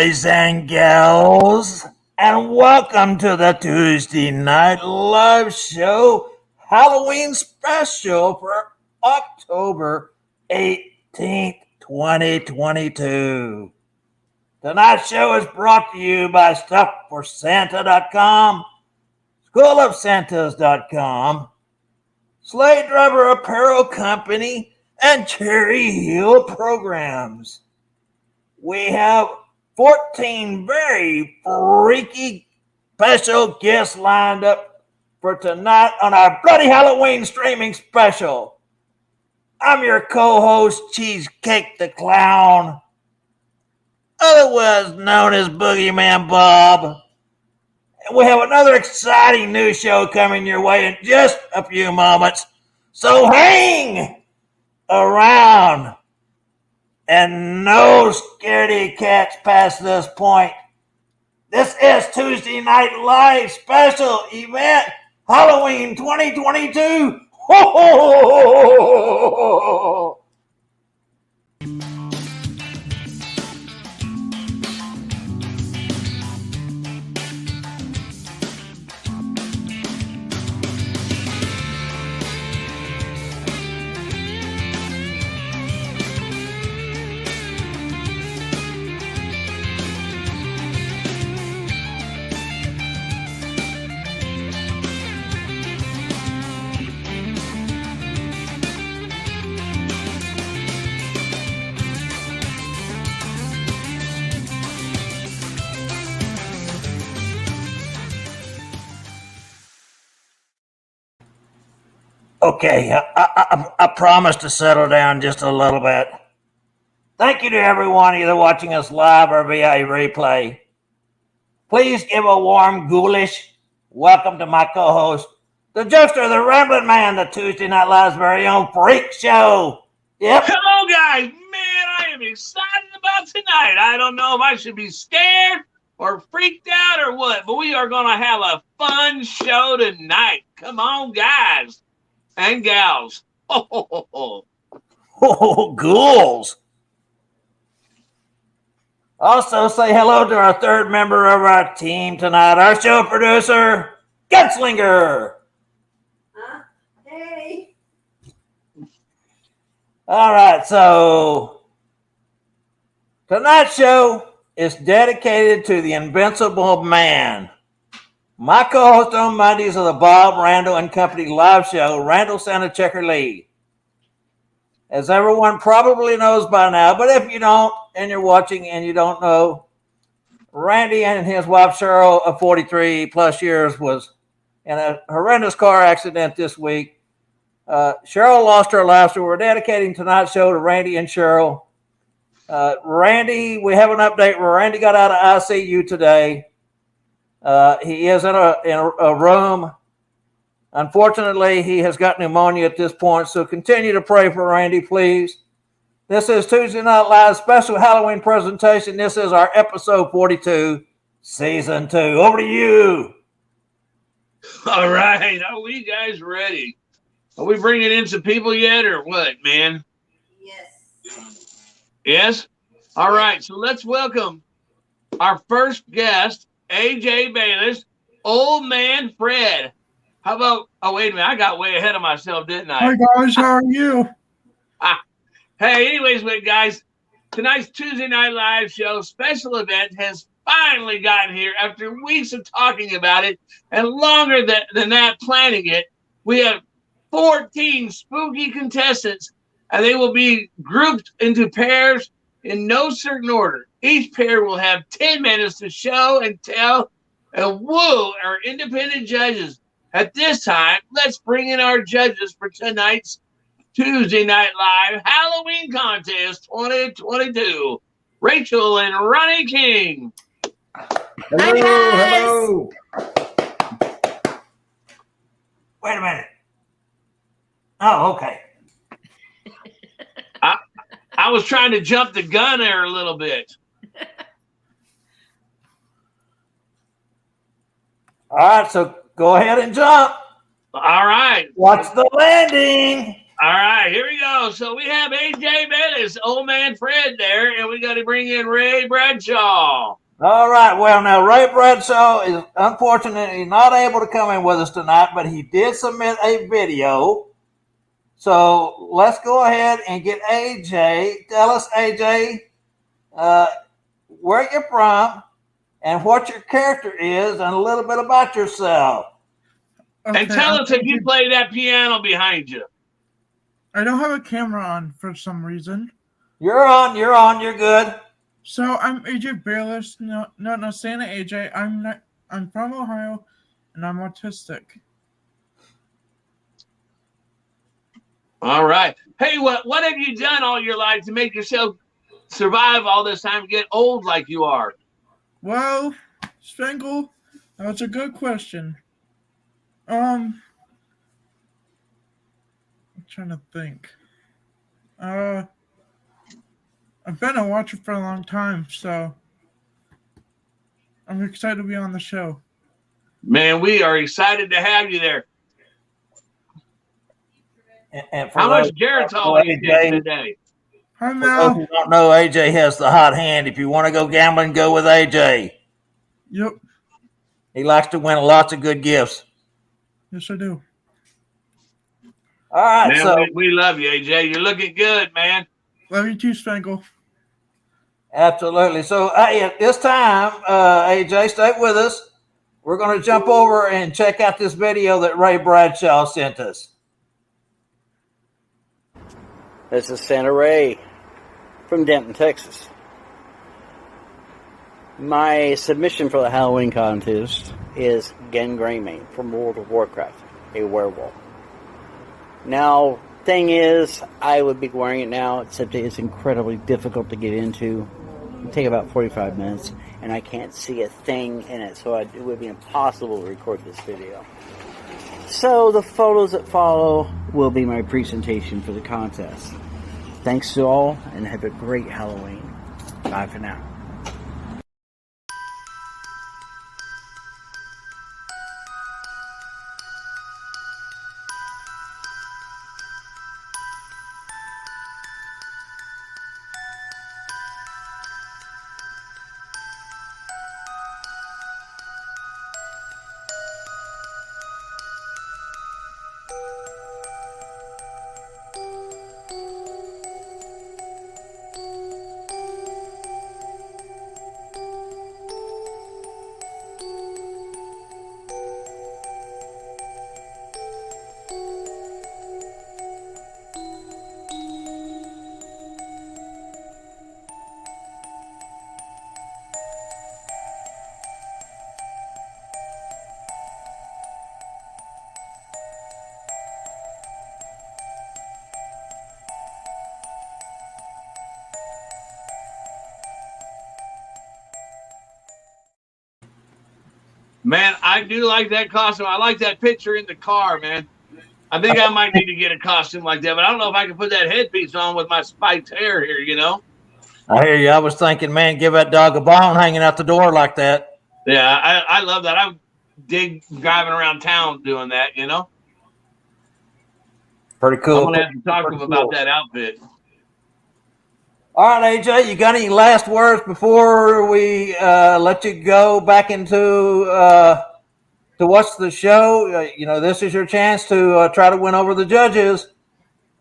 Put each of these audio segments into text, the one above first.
boys and gals, and welcome to the Tuesday Night Live Show Halloween special for October 18th, 2022. Tonight's show is brought to you by StuffForSanta.com, SchoolOfSantas.com, Slade Driver Apparel Company, and Cherry Hill Programs. We have 14 very freaky special guests lined up for tonight on our Bloody Halloween streaming special. I'm your co-host, Cheesecake the Clown, otherwise known as Boogeyman Bob. And we have another exciting new show coming your way in just a few moments. So hang around. And no scaredy cats past this point. This is Tuesday Night Live special event Halloween 2022. Ho, ho, ho, ho, ho. Okay, I promise to settle down just a little bit. Thank you to everyone either watching us live or via a replay. Please give a warm, ghoulish welcome to my co-host, the jokester, the rambling man, the Tuesday Night Live's very own freak show. Yep. Hello, guys. Man, I am excited about tonight. I don't know if I should be scared or freaked out or what, but we are going to have a fun show tonight. Come on, guys and gals. Ho, ho, ho, ho. Oh, ghouls. Also, say hello to our third member of our team tonight, our show producer, Gunslinger. Hey. All right, so tonight's show is dedicated to the Invincible Man. My co-host on Mondays of the Bob Randall and Company live show, Randall Santa Checker Lee. As everyone probably knows by now, but if you don't and you're watching and you don't know, Randy and his wife Cheryl of 43 plus years was in a horrendous car accident this week. Cheryl lost her life, so we're dedicating tonight's show to Randy and Cheryl. Randy, we have an update where Randy got out of ICU today. He is in a room. Unfortunately, he has got pneumonia at this point, so continue to pray for Randy, please. This is Tuesday Night Live special Halloween presentation. This is our episode 42, season 2. Over to you. All right. Are we guys ready? Are we bringing in some people yet or what, man? Yes. Yes? All right. So let's welcome our first guest, AJ Bayless, Old Man Fred. How about, oh, wait a minute. I got way ahead of myself, didn't I? Hi, guys. How are you? Hey, anyways, guys, tonight's Tuesday Night Live show special event has finally gotten here after weeks of talking about it and longer than that planning it. We have 14 spooky contestants, and they will be grouped into pairs in no certain order. Each pair will have 10 minutes to show and tell and woo our independent judges. At this time, let's bring in our judges for tonight's Tuesday Night Live Halloween Contest 2022. Rachel and Ronnie King. Hello. Wait a minute. Oh, okay. I was trying to jump the gun there a little bit. All right, so go ahead and jump. All right. Watch the landing. All right, here we go. So we have AJ Bettis, old man Fred there, and we got to bring in Ray Bradshaw. All right. Well, now Ray Bradshaw is unfortunately not able to come in with us tonight, but he did submit a video. So let's go ahead and get AJ. Tell us, AJ, where you're from and what your character is, and a little bit about yourself. Okay, and tell us if you play that piano behind you. I don't have a camera on for some reason. You're on. You're good. So I'm AJ Bayless. No, Santa AJ. I'm from Ohio, and I'm autistic. All right. Hey, what have you done all your life to make yourself survive all this time, get old like you are? Well, Spangle, that's a good question. I'm trying to think. I've been a watcher for a long time, so I'm excited to be on the show. Man, we are excited to have you there. And how much Geritol you did today? Hi, Mel. If you don't know, AJ has the hot hand. If you want to go gambling, go with AJ. Yep. He likes to win lots of good gifts. Yes, I do. All right, man, so we love you, AJ. You're looking good, man. Love you too, Spangle. Absolutely. So, hey, at this time, AJ, stay with us. We're going to jump over and check out this video that Ray Bradshaw sent us. This is Santa Ray from Denton, Texas. My submission for the Halloween contest is Gen Greymane from World of Warcraft, a werewolf. Now, thing is, I would be wearing it now, except it's incredibly difficult to get into. It would take about 45 minutes, and I can't see a thing in it, so it would be impossible to record this video. So the photos that follow will be my presentation for the contest. Thanks to all, and have a great Halloween. Bye for now. Man, I do like that costume. I like that picture in the car, man. I think I might need to get a costume like that, but I don't know if I can put that headpiece on with my spiked hair here, you know? I hear you. I was thinking, man, give that dog a bone hanging out the door like that. Yeah, I love that. I dig driving around town doing that, you know? Pretty cool. I'm going to have to talk to him about that outfit. All right, AJ, you got any last words before we let you go back into to watch the show? This is your chance to try to win over the judges.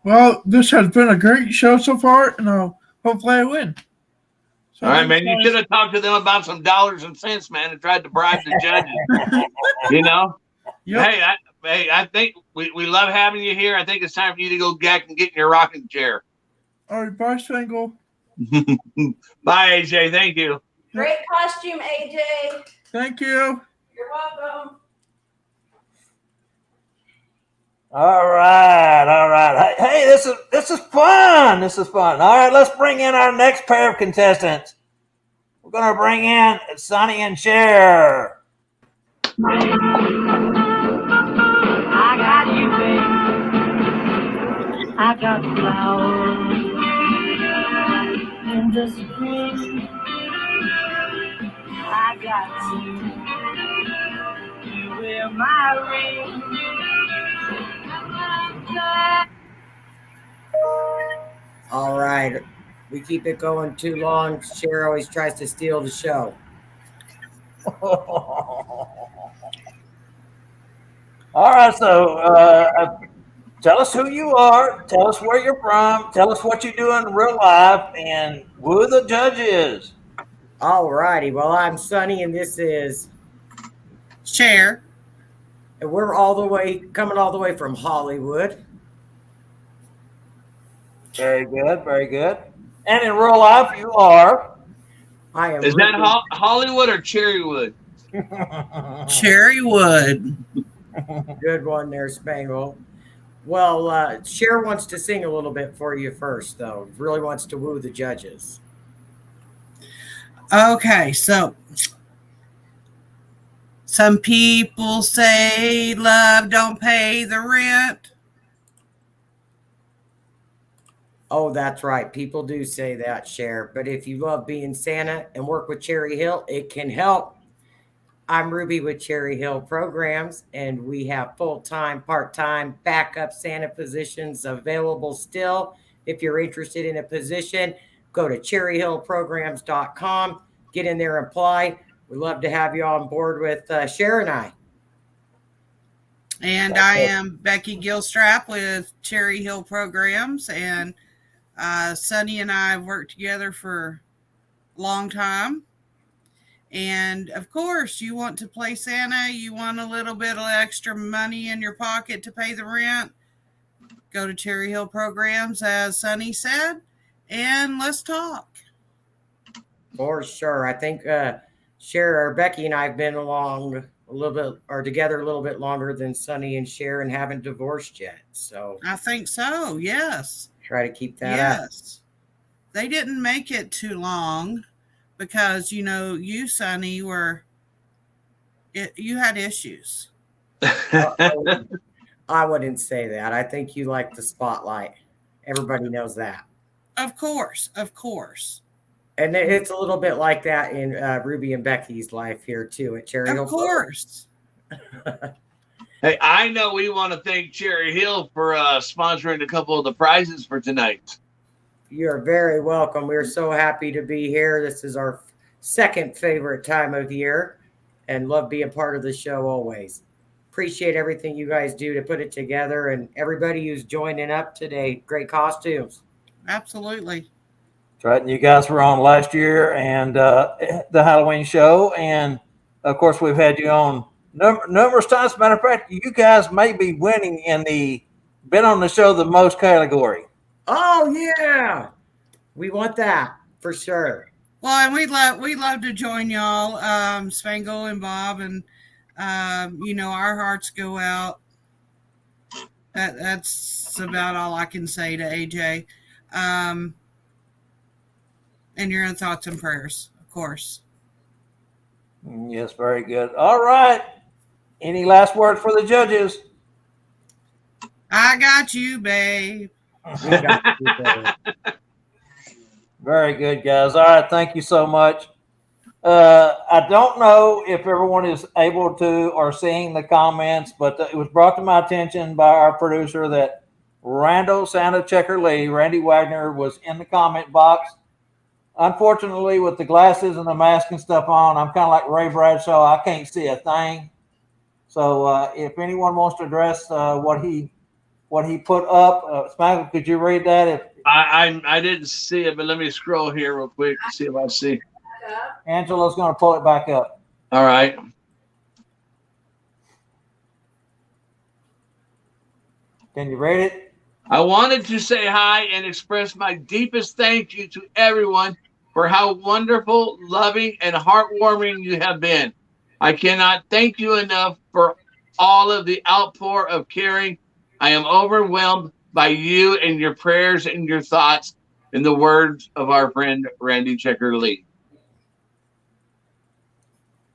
Well, this has been a great show so far, and hopefully I win. So all right, man. You should have talked to them about some dollars and cents, man, and tried to bribe the judges. You know? Yep. Hey, I think we love having you here. I think it's time for you to go back and get in your rocking chair. All right, bye, Spangle. Bye, AJ. Thank you. Great costume, AJ. Thank you. You're welcome. All right. Hey, this is fun. This is fun. All right, let's bring in our next pair of contestants. We're gonna bring in Sonny and Cher. I got you, baby. I got flowers in the spring. I got you wear my ring. All right. We keep it going too long. Cher always tries to steal the show. All right, so tell us who you are, tell us where you're from, tell us what you do in real life, and who the judge is. All righty. Well, I'm Sonny, and this is Share. and we're coming all the way from Hollywood. Very good, very good. And in real life, you are. I am Is that Ruben. Hollywood or Cherrywood? Cherrywood. Good one there, Spangle. Well, Cher wants to sing a little bit for you first, though. Really wants to woo the judges. Okay, so some people say love don't pay the rent. Oh, that's right. People do say that, Cher. But if you love being Santa and work with Cherry Hill, it can help. I'm Ruby with Cherry Hill Programs, and we have full-time, part-time, backup Santa positions available still. If you're interested in a position, go to cherryhillprograms.com, get in there and apply. We'd love to have you on board with Cher and I. And I am Becky Gilstrap with Cherry Hill Programs, and Sonny and I have worked together for a long time. And of course, you want to play Santa, you want a little bit of extra money in your pocket to pay the rent, go to Cherry Hill Programs, as Sonny said, and let's talk. For sure. I think Cher or Becky and I have been along a little bit or together a little bit longer than Sonny and Cher and haven't divorced yet. So I think so, yes. Try to keep that up. Yes. They didn't make it too long because, you, Sonny, you had issues. I wouldn't say that. I think you like the spotlight. Everybody knows that. Of course. And it's a little bit like that in Ruby and Becky's life here, too, at Cherry Hill. Of course. Hey, I know we want to thank Cherry Hill for sponsoring a couple of the prizes for tonight. You're very welcome. We're so happy to be here. This is our second favorite time of year and love being part of the show always. Appreciate everything you guys do to put it together and everybody who's joining up today. Great costumes. Absolutely. That's right. And you guys were on last year and the Halloween show. And of course, we've had you on numerous times. As a matter of fact, you guys may be winning in the been on the show the most category. Oh, yeah. We want that for sure. Well, and we'd love to join y'all, Spangle and Bob, and our hearts go out. That's about all I can say to AJ. And your thoughts and prayers, of course. Yes, very good. All right. Any last word for the judges? I got you, babe. Very good, guys. All right, thank you so much. I don't know if everyone is able to or seeing the comments, but it was brought to my attention by our producer that Randall Santa Checker Lee, Randy Wagner, was in the comment box. Unfortunately, with the glasses and the mask and stuff on, I'm kind of like Ray Bradshaw. I can't see a thing. So if anyone wants to address what he put up, Spangle, could you read that? I didn't see it, but let me scroll here real quick and see if I see. Angela's going to pull it back up. All right. Can you read it? I wanted to say hi and express my deepest thank you to everyone for how wonderful, loving, and heartwarming you have been. I cannot thank you enough for all of the outpour of caring. I am overwhelmed by you and your prayers and your thoughts, in the words of our friend Randy Checker Lee.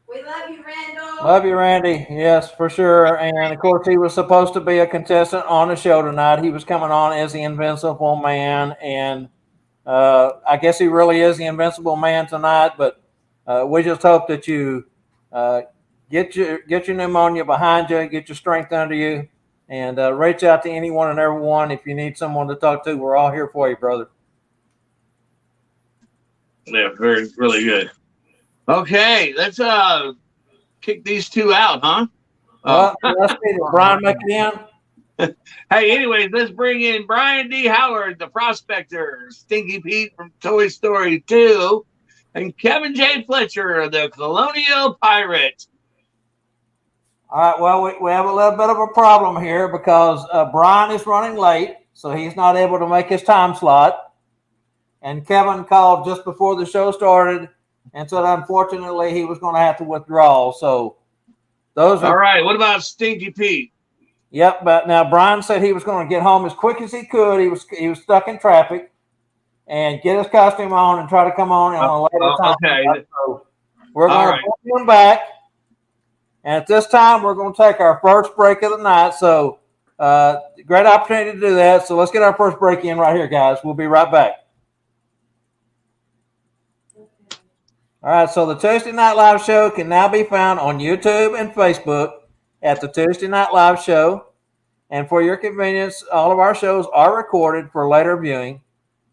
We love you, Randall. Love you, Randy. Yes, for sure. And of course, he was supposed to be a contestant on the show tonight. He was coming on as the Invincible Man, and I guess he really is the Invincible Man tonight. But we just hope that you get your pneumonia behind you, get your strength under you, And reach out to anyone and everyone if you need someone to talk to. We're all here for you, brother. Yeah, really good. Okay, let's kick these two out, huh? Let's see. Did Brian make it in? Hey, anyways, let's bring in Brian D. Howard, the prospector, Stinky Pete from Toy Story 2, and Kevin J. Fletcher, the Colonial Pirate. All right. Well, we have a little bit of a problem here because Brian is running late, so he's not able to make his time slot. And Kevin called just before the show started and said, unfortunately, he was going to have to withdraw. So those are all right. What about Stinky Pete? Yep. But now Brian said he was going to get home as quick as he could. He was stuck in traffic, and get his costume on and try to come on a later time. Okay. So we're going to bring him back. And at this time, we're going to take our first break of the night. So, great opportunity to do that. So, let's get our first break in right here, guys. We'll be right back. All right. So, the Tuesday Night Live show can now be found on YouTube and Facebook at the Tuesday Night Live show. And for your convenience, all of our shows are recorded for later viewing.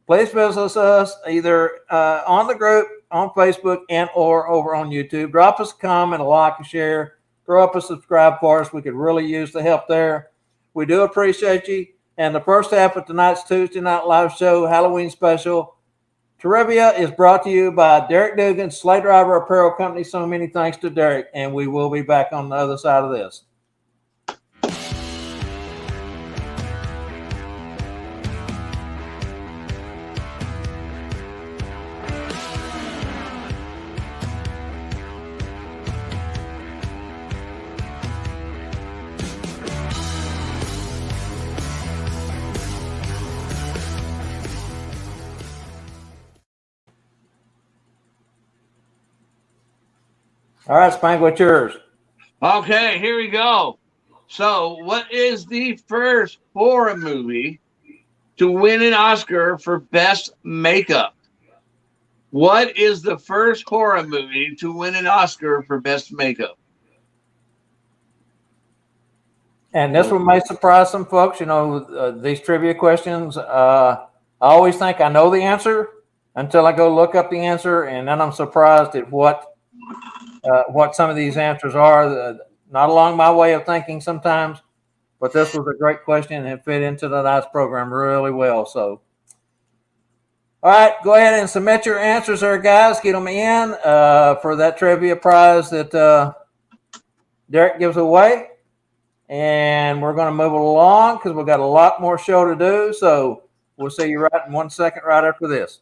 Please visit us either on the group on Facebook and or over on YouTube. Drop us a comment, a like, a share. Throw up a subscribe for us. We could really use the help there. We do appreciate you. And the first half of tonight's Tuesday Night Live show, Halloween special, trivia is brought to you by Derek Dugan, Sleigh Driver Apparel Company. So many thanks to Derek. And we will be back on the other side of this. All right, Spank, what's yours? Okay, here we go. So, what is the first horror movie to win an Oscar for Best Makeup? What is the first horror movie to win an Oscar for Best Makeup? And this one may surprise some folks. You know, these trivia questions, I always think I know the answer until I go look up the answer, and then I'm surprised at what some of these answers are. Not along my way of thinking sometimes, but this was a great question and it fit into tonight's program really well. So, all right, go ahead and submit your answers there, guys. Get them in for that trivia prize that Derek gives away. And we're going to move along because we've got a lot more show to do. So we'll see you right in 1 second right after this.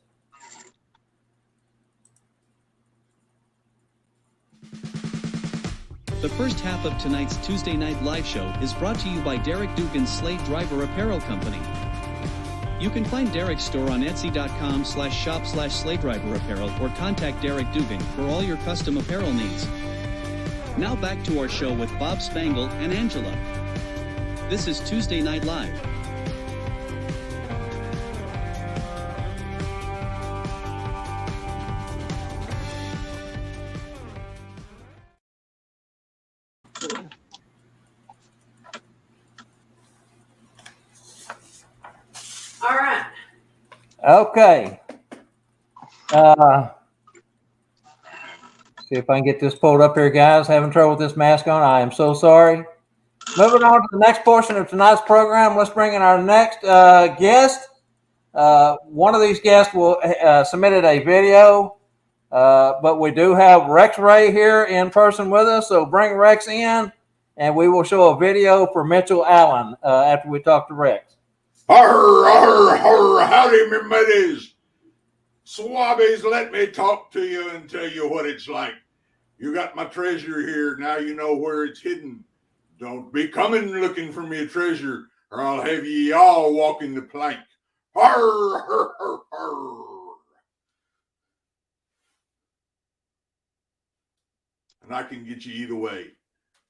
The first half of tonight's Tuesday Night Live show is brought to you by Derek Dugan's Sleigh Driver Apparel Company. You can find Derek's store on etsy.com/shop/Sleigh Driver Apparel or contact Derek Dugan for all your custom apparel needs. Now back to our show with Bob Spangle and Angela. This is Tuesday Night Live. All right. Okay. See if I can get this pulled up here, guys. Having trouble with this mask on. I am so sorry. Moving on to the next portion of tonight's program, let's bring in our next guest. One of these guests will submitted a video, but we do have Rex Ray here in person with us. So bring Rex in, and we will show a video for Mitchell Allen after we talk to Rex. Arr, arr, arr, howdy, me mateys. Swabbies, let me talk to you and tell you what it's like. You got my treasure here. Now you know where it's hidden. Don't be coming looking for me a treasure, or I'll have ye all walking the plank. Arr, arr, arr, arr. And I can get you either way.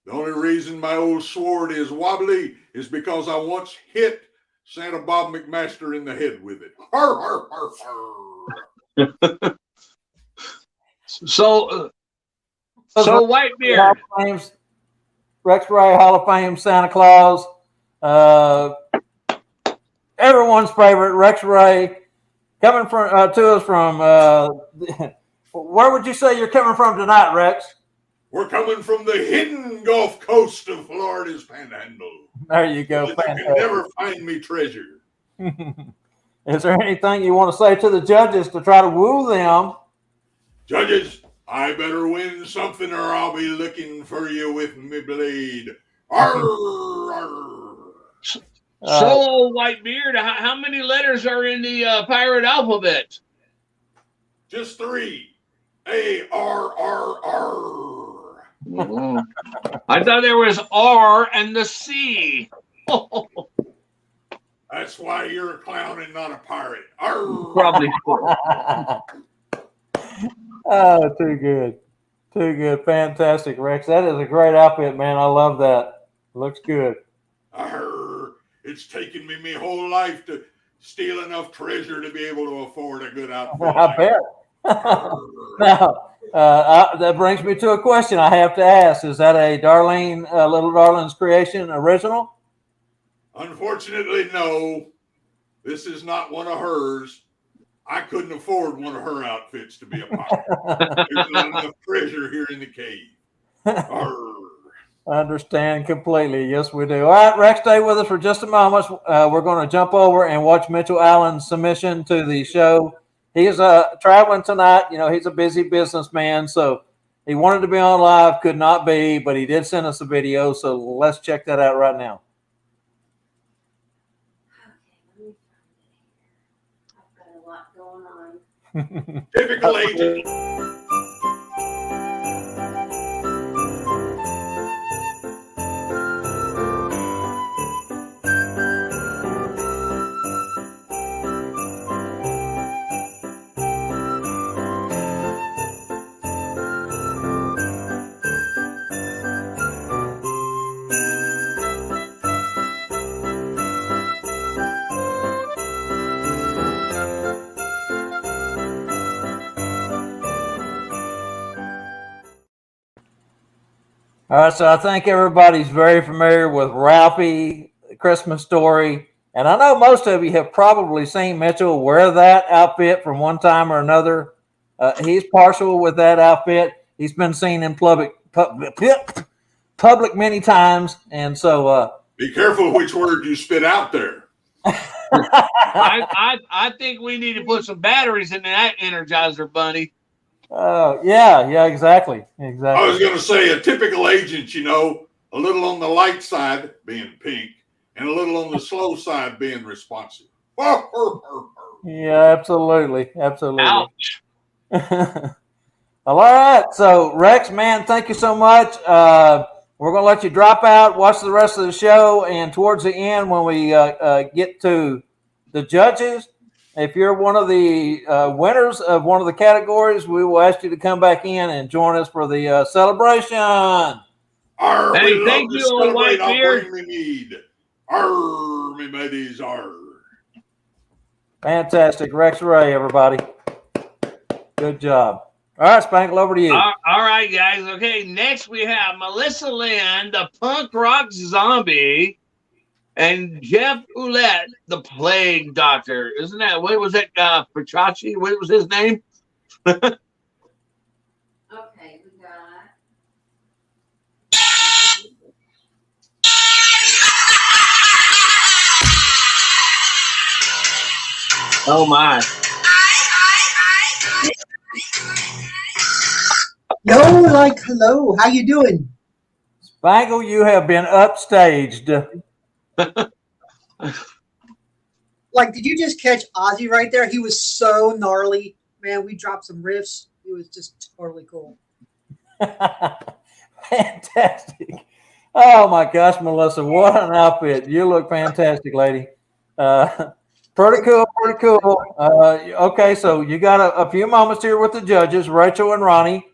The only reason my old sword is wobbly is because I once hit Santa Bob McMaster in the head with it. Arr, arr, arr, arr. So Whitebeard. Rex Ray, Hall of Fame Santa Claus. everyone's favorite, Rex Ray, coming from to us from where would you say you're coming from tonight, Rex? We're coming from the hidden Gulf Coast of Florida's Panhandle. There you go. You can never find me treasure. Is there anything you want to say to the judges to try to woo them? Judges, I better win something or I'll be looking for you with me blade. Arr, arr. So, Whitebeard, how many letters are in the pirate alphabet? Just 3. A-R-R-R. I thought there was R and the C. That's why you're a clown and not a pirate. Arr. Probably. Oh, too good. Too good. Fantastic, Rex. That is a great outfit, man. I love that. Looks good. Arr. It's taken me my whole life to steal enough treasure to be able to afford a good outfit. I bet. Now, that brings me to a question I have to ask. Is that a Little Darling's Creation original? Unfortunately, no. This is not one of hers. I couldn't afford one of her outfits to be a pirate. There's not enough treasure here in the cave. Arr. I understand completely. Yes, we do. All right, Rex, stay with us for just a moment. We're going to jump over and watch Mitchell Allen's submission to the show. He's traveling tonight. You know, he's a busy businessman, so he wanted to be on live, could not be, but he did send us a video, so let's check that out right now. Okay, let me find it here. I've got a lot going on. Typical agent. All right, so I think everybody's very familiar with Ralphie, the Christmas Story. And I know most of you have probably seen Mitchell wear that outfit from one time or another. He's partial with that outfit. He's been seen in public many times. And so Be careful which word you spit out there. I think we need to put some batteries in that Energizer Bunny. Yeah, exactly. I was going to say a typical agent, you know, a little on the light side being pink and a little on the slow side being responsive. Yeah, absolutely. Ouch. Well, all right. So, Rex, man, thank you so much. We're going to let you drop out, watch the rest of the show, and towards the end, when we get to the judges, if you're one of the winners of one of the categories, we will ask you to come back in and join us for the celebration. Arr, Hey, thank you, old Whitebeard. Bring me mead. Arr, me mateys, arr. Fantastic. Rex Ray, everybody. Good job. All right, Spankle, over to you. All right, guys. Okay, next we have Melissa Lynn, the punk rock zombie, and Jeff Ouellette, the plague doctor. Isn't that, what was it, Pachachi? What was his name? Okay, we got. Oh, my. Yo, hello, how you doing? Spangle, you have been upstaged. Did you just catch Ozzy right there? He was so gnarly. Man, we dropped some riffs. It was just totally cool. Fantastic. Oh, my gosh, Melissa, what an outfit. You look fantastic, lady. Pretty cool. Okay, so you got a few moments here with the judges, Rachel and Ronnie.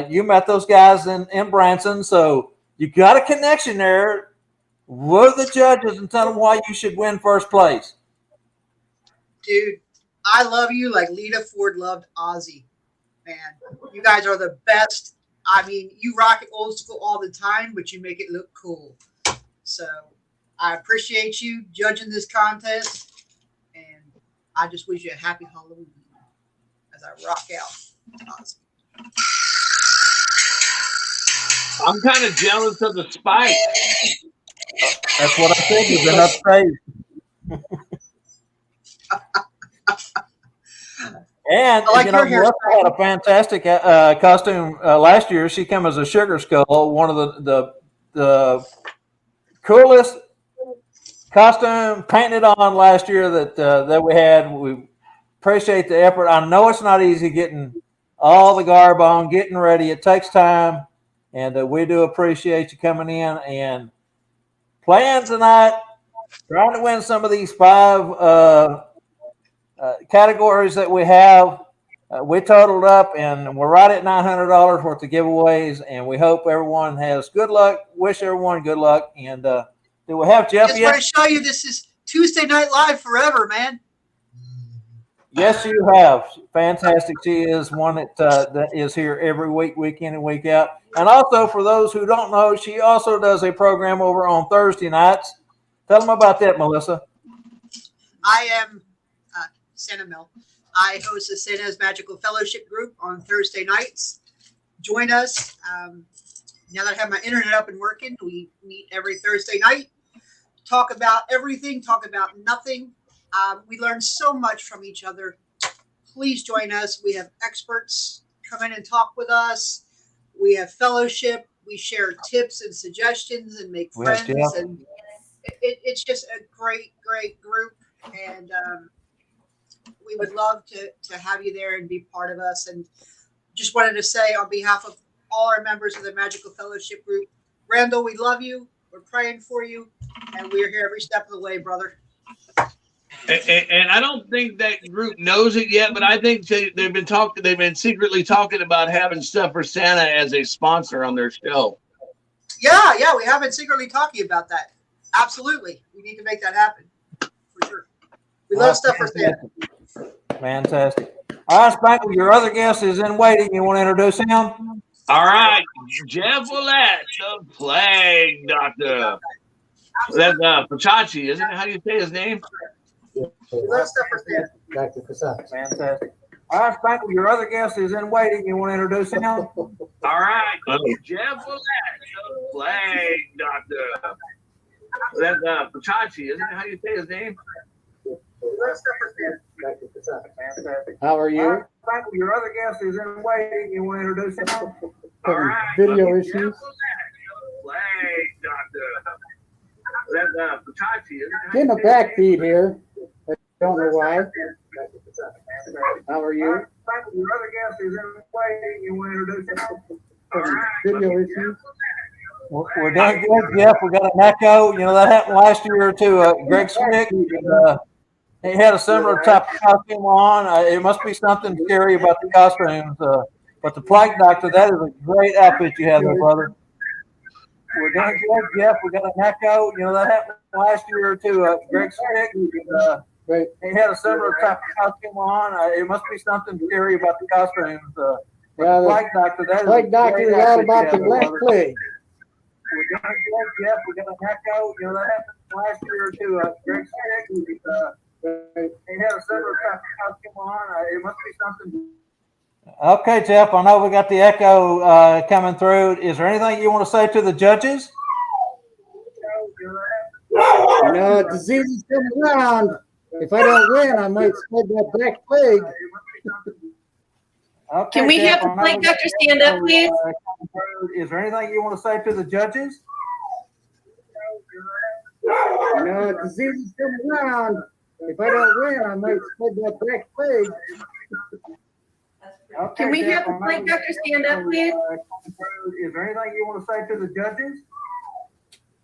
You met those guys in Branson, so you got a connection there with the judges and tell them why you should win first place. Dude, I love you like Lita Ford loved Ozzy. Man, you guys are the best. I mean, you rock it old school all the time, but you make it look cool. So I appreciate you judging this contest, and I just wish you a happy Halloween as I rock out. Awesome. I'm kind of jealous of the spike. That's what I said. You've been upstaged. And I like you know, your hair Melissa had a fantastic costume last year. She came as a sugar skull, one of the coolest costume painted on last year that we had. We appreciate the effort. I know it's not easy getting all the garb on, getting ready. It takes time, and we do appreciate you coming in and playing tonight, trying to win some of these 5 categories that we have. We totaled up, and we're right at $900 worth of giveaways, and we hope everyone has good luck. Wish everyone good luck. And do we have Jeff Just yet? want to show you this is Tuesday Night Live forever, man. Yes, you have. Fantastic. She is one that is here every week, week in and week out. And also, for those who don't know, she also does a program over on Thursday nights. Tell them about that, Melissa. I am Santa Mel. I host the Santa's Magical Fellowship group on Thursday nights. Join us. Now that I have my internet up and working, we meet every Thursday night, talk about everything, talk about nothing. We learn so much from each other. Please join us. We have experts come in and talk with us. We have fellowship. We share tips and suggestions and make friends. And it's just a great, great group. And we would love to have you there and be part of us. And just wanted to say on behalf of all our members of the Magical Fellowship group, Randall, we love you. We're praying for you. And we're here every step of the way, brother. And I don't think that group knows it yet, but I think they've been secretly talking about having stuff for Santa as a sponsor on their show. Yeah, we have been secretly talking about that. Absolutely. We need to make that happen. For sure. We love stuff for Santa. Fantastic. All right, Spankle, your other guest is in waiting. You want to introduce him? All right. Jeff Willett, the Plague Doctor. That's Pachachi, isn't it? How do you say his name? We love stuff for Santa. Fantastic. All right, Spankle, your other guest is in waiting. You want to introduce him? All right. Jeff Willett, the Plague Doctor. That's Pachachi, isn't it? How do you say his name? Fantastic. How are you? All right, Spankle, your other guest is in waiting. You want to introduce him? All right. Video issues. Jeff Willett, the Plague Doctor. That's Pachachi, isn't it? Getting a backbeat here. I don't know why. How are you? Your other guest is in waiting. You want to introduce him? Video issues. We're doing good, Jeff. We got an echo. You know, that happened last year to Greg Smick. He had a similar type of costume on. It must be something scary about the costumes. But the Plague Doctor, that is a great outfit you have there, brother. We're doing good, Jeff. We got an echo. You know, that happened last year to Greg Smick. He had a similar type of costume on. It must be something scary about the costumes. Yeah, the Plague Doctor, that is Plague Doctor is all about the Black Plague. We're doing good, Jeff. We got an echo. You know, that happened last year to Greg Smick. He had a similar type of costume on. It must be something. Okay, Jeff, I know we got the echo coming through. Is there anything you want to say to the judges? You know, disease is coming around. If I don't win, I might spread that Black Plague. Okay, Can we Jeff, have the I know Plague we got Doctor stand up, please? Is there anything you want to say to the judges? You know, disease is coming around. If I don't win, I might spread that Black Plague. Okay, Can we Jeff, have the I Plague know Doctor stand up, please? Is there anything you want to say to the judges?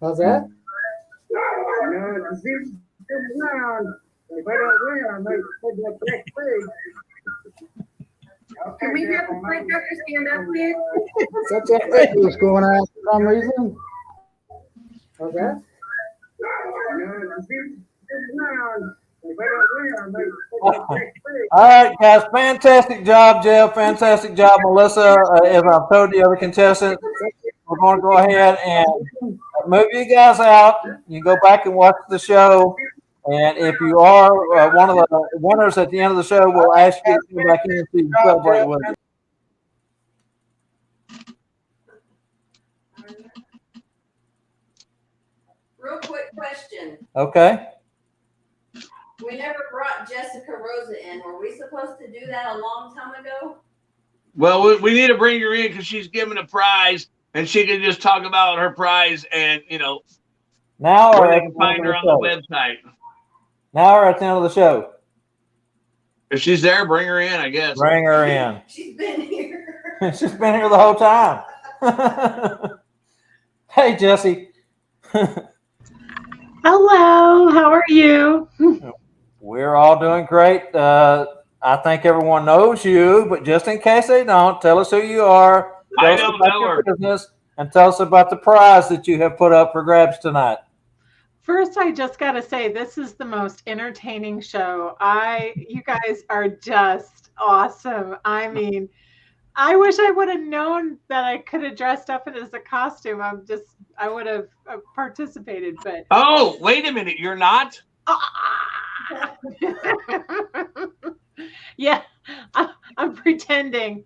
How's that? You know, disease is coming around. If I don't win, I might spread that Black Plague. Can we have the Plague Doctor stand up, please? Such a echo is going on for some reason. How's that? All right, guys. Fantastic job, Jeff. Fantastic job, Melissa. As I've told the other contestants, we're going to go ahead and move you guys out. You go back and watch the show. And if you are one of the winners at the end of the show, we'll ask you to come back in to celebrate with you. Real quick question. Okay. We never brought Jessica Rosa in. Were we supposed to do that a long time ago? Well, we need to bring her in because she's given a prize, and she can just talk about her prize and, Now or where they at can the find end her of on the the show? website. Now or at the end of the show? If she's there, bring her in, I guess. Bring her in. She's been here. She's been here the whole time. Hey, Jesse. Hello, how are you? We're all doing great. I think everyone knows you, but just in case they don't, tell us who you are. Tell us about your business, and tell us about the prize that you have put up for grabs tonight. First, I just got to say, this is the most entertaining show. You guys are just awesome. I mean, I wish I would have known that I could have dressed up as a costume. I would have participated, but. Oh, wait a minute. You're not? Yeah, I'm pretending.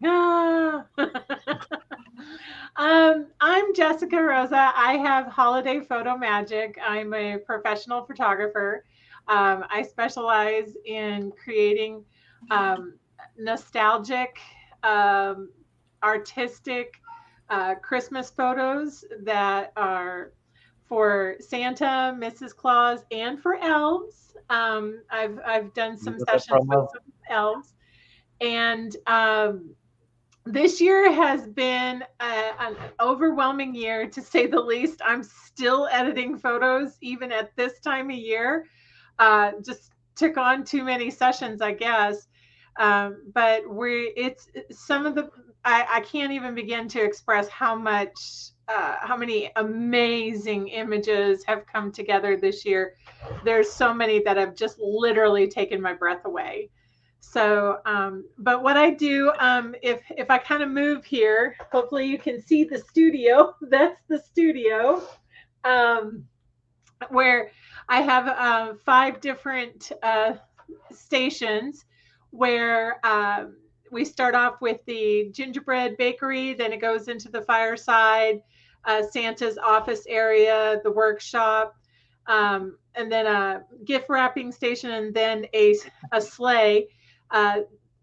I'm Jessica Rosa. I have Holiday Photo Magic. I'm a professional photographer. I specialize in creating nostalgic, artistic Christmas photos that are for Santa, Mrs. Claus, and for elves. I've done some sessions with some elves, and this year has been an overwhelming year, to say the least. I'm still editing photos even at this time of year. Just took on too many sessions, I guess. But it's some of the, I can't even begin to express how many amazing images have come together this year. There's so many that have just literally taken my breath away. So, but what I do, if I kind of move here, hopefully you can see the studio. That's the studio, where I have 5 different stations where we start off with the gingerbread bakery, then it goes into the fireside, Santa's office area, the workshop, and then a gift wrapping station, and then a sleigh.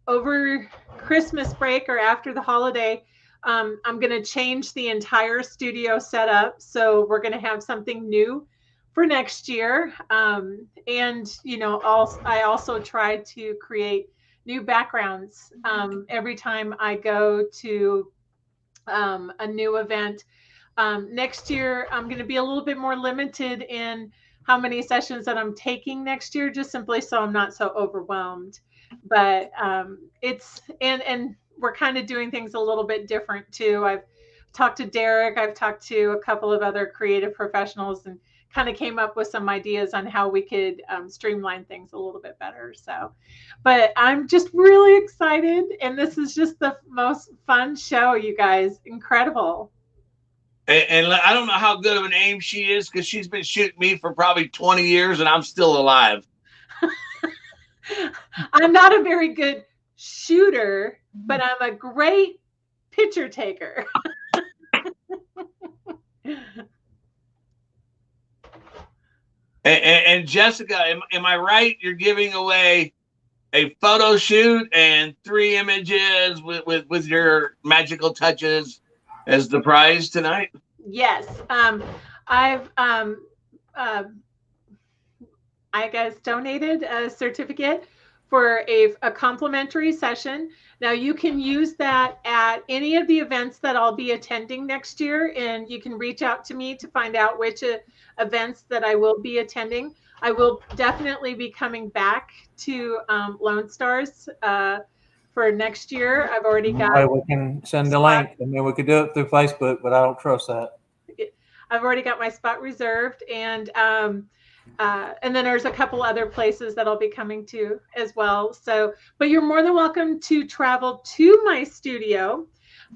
Over Christmas break or after the holiday, I'm going to change the entire studio setup. So we're going to have something new for next year. And, I also try to create new backgrounds every time I go to a new event. Next year, I'm going to be a little bit more limited in how many sessions that I'm taking next year, just simply so I'm not so overwhelmed. But and we're kind of doing things a little bit different too. I've talked to Derek, I've talked to a couple of other creative professionals, and kind of came up with some ideas on how we could streamline things a little bit better. So, but I'm just really excited, and this is just the most fun show, you guys. Incredible. And I don't know how good of an aim she is, because she's been shooting me for probably 20 years and I'm still alive. I'm not a very good shooter, but I'm a great picture taker. And Jessica, am I right? You're giving away a photo shoot and 3 images with your magical touches as the prize tonight? Yes. I guess donated a certificate for a complimentary session. Now you can use that at any of the events that I'll be attending next year, and you can reach out to me to find out which events that I will be attending. I will definitely be coming back to Lone Stars for next year. I've already got. We can send the link. I mean, we could do it through Facebook, but I don't trust that. I've already got my spot reserved, and then there's a couple other places that I'll be coming to as well. So, but you're more than welcome to travel to my studio.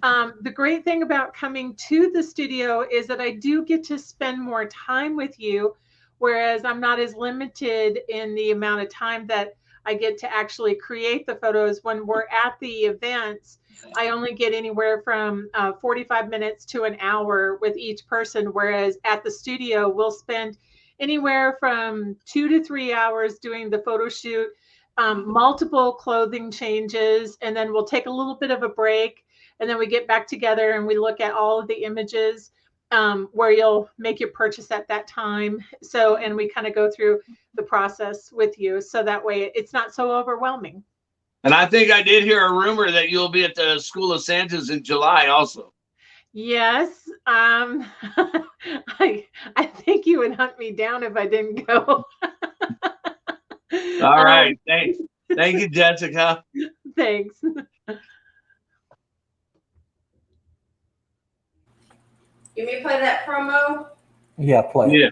The great thing about coming to the studio is that I do get to spend more time with you, whereas I'm not as limited in the amount of time that I get to actually create the photos. When we're at the events, I only get anywhere from 45 minutes to an hour with each person, whereas at the studio, we'll spend anywhere from 2 to 3 hours doing the photo shoot, multiple clothing changes, and then we'll take a little bit of a break, and then we get back together and we look at all of the images where you'll make your purchase at that time. So, and we kind of go through the process with you, so that way it's not so overwhelming. And I think I did hear a rumor that you'll be at the School of Santas in July also. Yes. I think you would hunt me down if I didn't go. All right. Thanks. Thank you, Jessica. Thanks. You may play that promo. Yeah, play it. Yeah.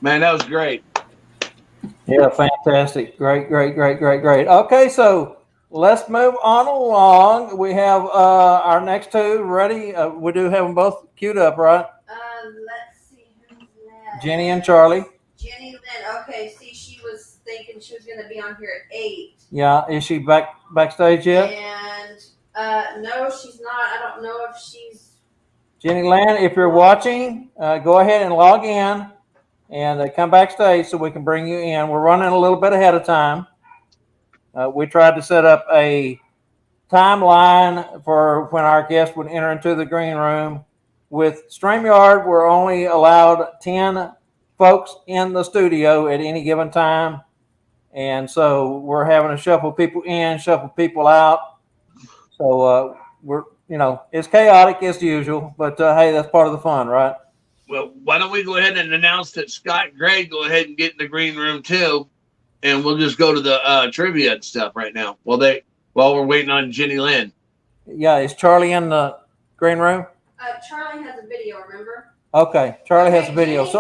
Man, that was great. Yeah, fantastic. Great. Okay, so let's move on along. We have our next two ready. We do have them both queued up, right? Let's see who's next. Jenny and Charlie. Jenny Lynn. Okay, see, she was thinking she was going to be on here at 8. Yeah, is she backstage yet? And no, she's not. I don't know if she's. Jenny Lynn, if you're watching, go ahead and log in and come backstage so we can bring you in. We're running a little bit ahead of time. We tried to set up a timeline for when our guests would enter into the green room. With StreamYard, we're only allowed 10 folks in the studio at any given time. And so we're having to shuffle people in, shuffle people out. So we're, it's chaotic as usual, but hey, that's part of the fun, right? Well, why don't we go ahead and announce that Scott and Greg go ahead and get in the green room too, and we'll just go to the trivia and stuff right now while we're waiting on Jenny Lynn. Yeah, is Charlie in the green room? Charlie has a video, remember? Okay, Charlie has a video. So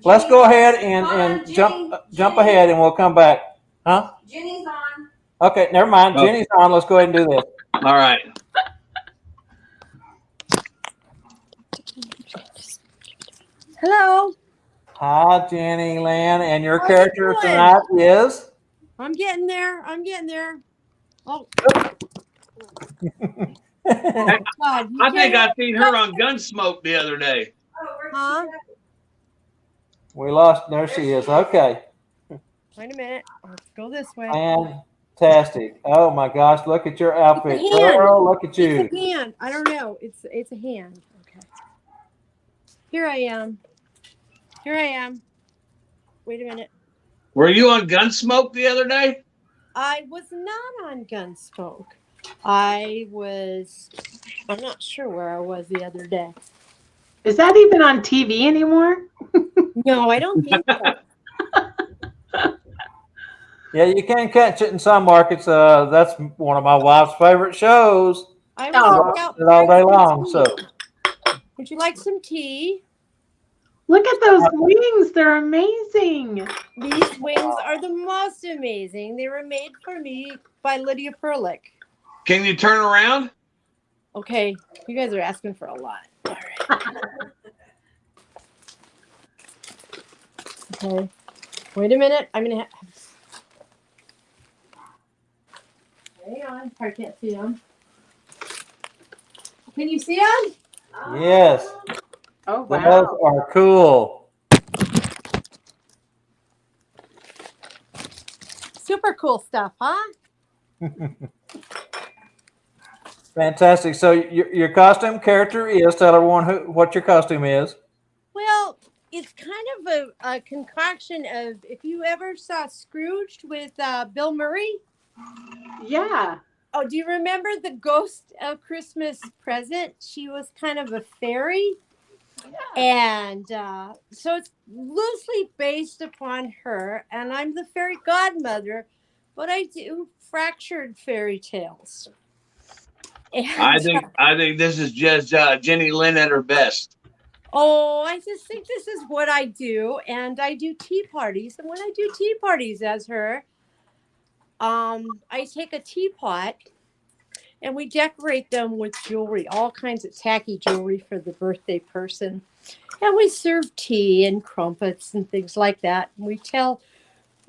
let's go ahead and jump ahead, and we'll come back. Huh? Jenny's on. Okay, never mind. Okay. Jenny's on. Let's go ahead and do this. All right. Hello. Hi, Jenny Lynn, and your How's it character going? tonight is? I'm getting there. Oh. God, I think I seen her on Gunsmoke the other day. Huh? We lost. There she is. Okay. Wait a minute. Let's go this way. Fantastic. Oh my gosh, look at your outfit. It's a hand. Girl, look at you. It's a hand. I don't know. It's a hand. Okay. Here I am. Wait a minute. Were you on Gunsmoke the other day? I was not on Gunsmoke. I'm not sure where I was the other day. Is that even on TV anymore? No, I don't think so. Yeah, you can catch it in some markets. That's one of my wife's favorite shows. I was out all day long. So, would you like some tea? Look at those wings. They're amazing. These wings are the most amazing. They were made for me by Lydia Perlick. Can you turn around? Okay, you guys are asking for a lot. All right. Okay, wait a minute. I'm gonna hang on. I can't see them. Can you see them? yes. Oh, Those wow. are cool. Super cool stuff, huh? Fantastic. So your costume character is, tell everyone what your costume is. Well, it's kind of a concoction of, if you ever saw Scrooged with Bill Murray. Yeah. Oh, do you remember the Ghost of Christmas Present? She was kind of a fairy. And so it's loosely based upon her, and I'm the fairy godmother, but I do fractured fairy tales. I And think this is just Jenny Lynn at her best. oh, I just think this is what I do, and I do tea parties. And when I do tea parties as her, I take a teapot and we decorate them with jewelry, all kinds of tacky jewelry for the birthday person. And we serve tea and crumpets and things like that. And we tell,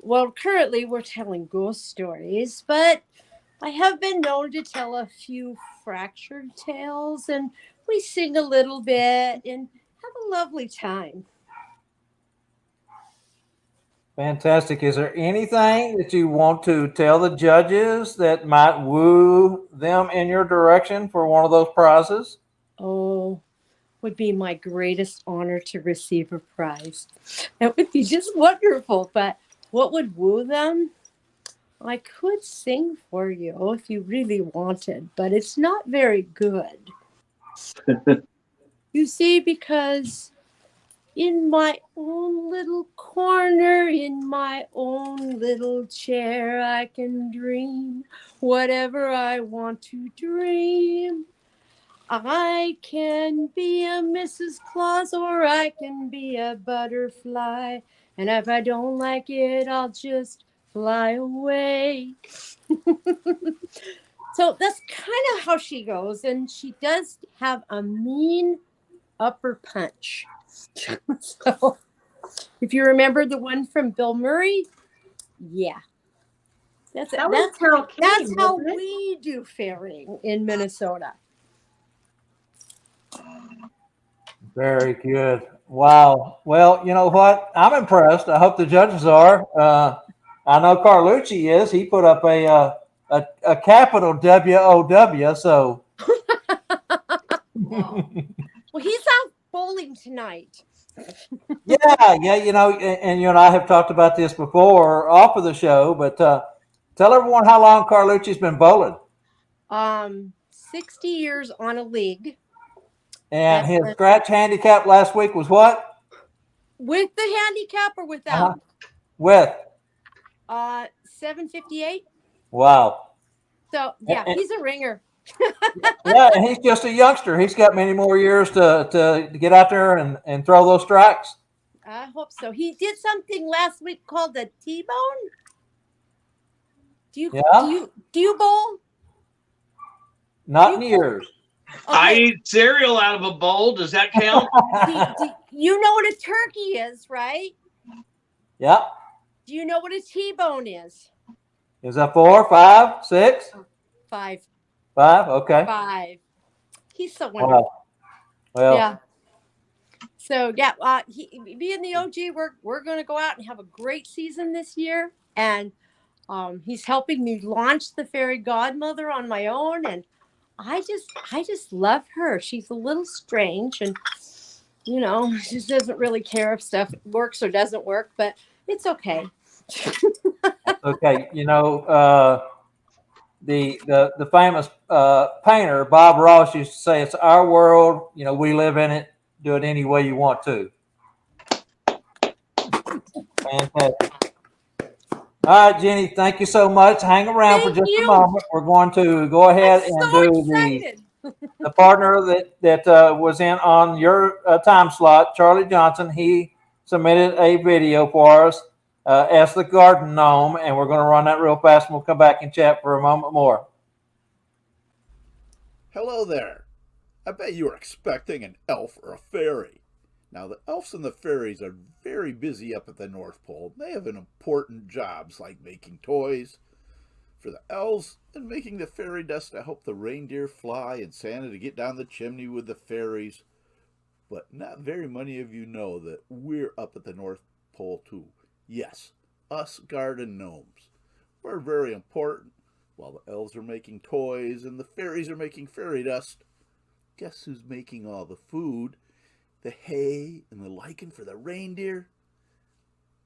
well, currently we're telling ghost stories, but I have been known to tell a few fractured tales, and we sing a little bit and have a lovely time. Fantastic. Is there anything that you want to tell the judges that might woo them in your direction for one of those prizes? Oh, would be my greatest honor to receive a prize. That would be just wonderful. But what would woo them? I could sing for you if you really wanted, but it's not very good. You see, because in my own little corner, in my own little chair, I can dream whatever I want to dream. I can be a Mrs. Claus or I can be a butterfly. And if I don't like it, I'll just fly away. So that's kind of how she goes. And she does have a mean upper punch. So if you remember the one from Bill Murray, yeah. That's how we do fairing in Minnesota. Very good. Wow. Well, you know what? I'm impressed. I hope the judges are. I know Carlucci is. He put up a capital WOW. So. Well, he's out bowling tonight. Yeah. You know, and you and I have talked about this before off of the show, but tell everyone how long Carlucci's been bowling. 60 years on a league. And his scratch handicap last week was what? With the handicap or without? With. 758. Wow. So yeah, he's a ringer. Yeah, and he's just a youngster. He's got many more years to get out there and throw those strikes. I hope so. He did something last week called the T-bone. Do you bowl? Not in years. Okay. I eat cereal out of a bowl. Does that count? You know what a turkey is, right? Yeah. Do you know what a T-bone is? Is that 4, 5, 6? 5. 5. Okay. 5. He's so wonderful. Wow. Well. Yeah. So yeah, me and the OG, we're going to go out and have a great season this year, and he's helping me launch the fairy godmother on my own, and I just love her. She's a little strange, and you know, she doesn't really care if stuff works or doesn't work, but it's okay. Okay, you know, the famous painter Bob Ross used to say, "It's our world. You know, we live in it. Do it any way you want to." Fantastic. All right, Jenny, thank you so much. Hang around for just a moment. We're going to go ahead and do the partner that was in on your time slot, Charlie Johnson. He submitted a video for us, as the garden gnome, and we're going to run that real fast, and we'll come back and chat for a moment more. Hello there. I bet you were expecting an elf or a fairy. Now, the elves and the fairies are very busy up at the North Pole. They have important jobs like making toys for the elves and making the fairy dust to help the reindeer fly and Santa to get down the chimney with the fairies. But not very many of you know that we're up at the North Pole too. Yes, us garden gnomes. We're very important. While the elves are making toys and the fairies are making fairy dust, guess who's making all the food, the hay, and the lichen for the reindeer?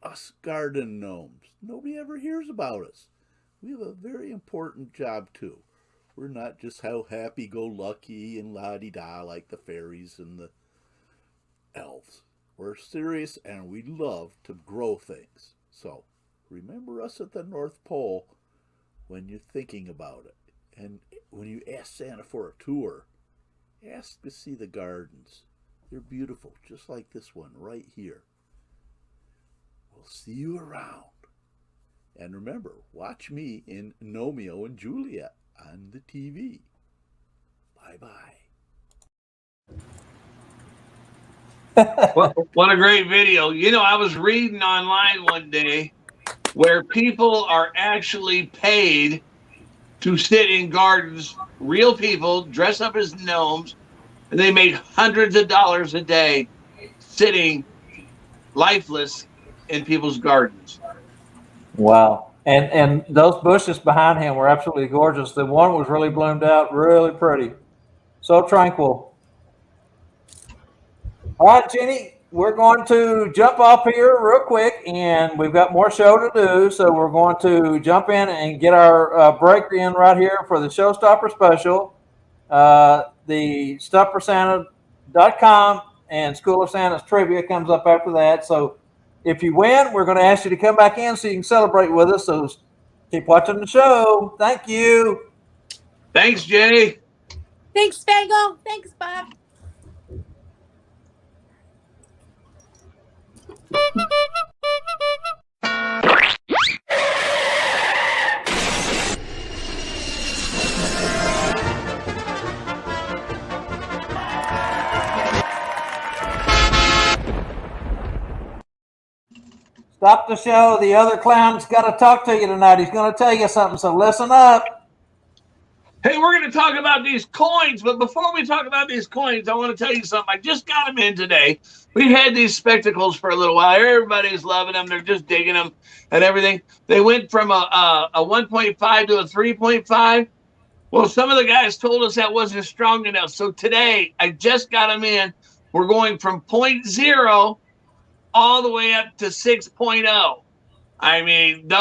Us garden gnomes. Nobody ever hears about us. We have a very important job too. We're not just how happy-go-lucky and la-di-da like the fairies and the elves. We're serious and we love to grow things. So remember us at the North Pole when you're thinking about it. And when you ask Santa for a tour, ask to see the gardens. They're beautiful, just like this one right here. We'll see you around. And remember, watch me in Romeo and Juliet on the TV. Bye-bye. What a great video. You know, I was reading online one day where people are actually paid to sit in gardens, real people dress up as gnomes, and they make hundreds of dollars a day sitting lifeless in people's gardens. Wow. And those bushes behind him were absolutely gorgeous. The one was really bloomed out, really pretty. So tranquil. All right, Jenny, we're going to jump off here real quick, and we've got more show to do. So we're going to jump in and get our breaker in right here for the Showstopper special. The StuffForSanta.com and School of Santa's trivia comes up after that. So if you win, we're going to ask you to come back in so you can celebrate with us. So keep watching the show. Thank you. Thanks, Jenny. Thanks, Bagel. Thanks, Bob. Stop the show. The other clown's got to talk to you tonight. He's going to tell you something, so listen up. Hey, we're going to talk about these coins, but before we talk about these coins, I want to tell you something. I just got them in today. We've had these spectacles for a little while. Everybody's loving them. They're just digging them and everything. They went from a 1.5 to a 3.5. Well, some of the guys told us that wasn't strong enough. So today, I just got them in. We're going from 0.0 all the way up to 6.0. I mean,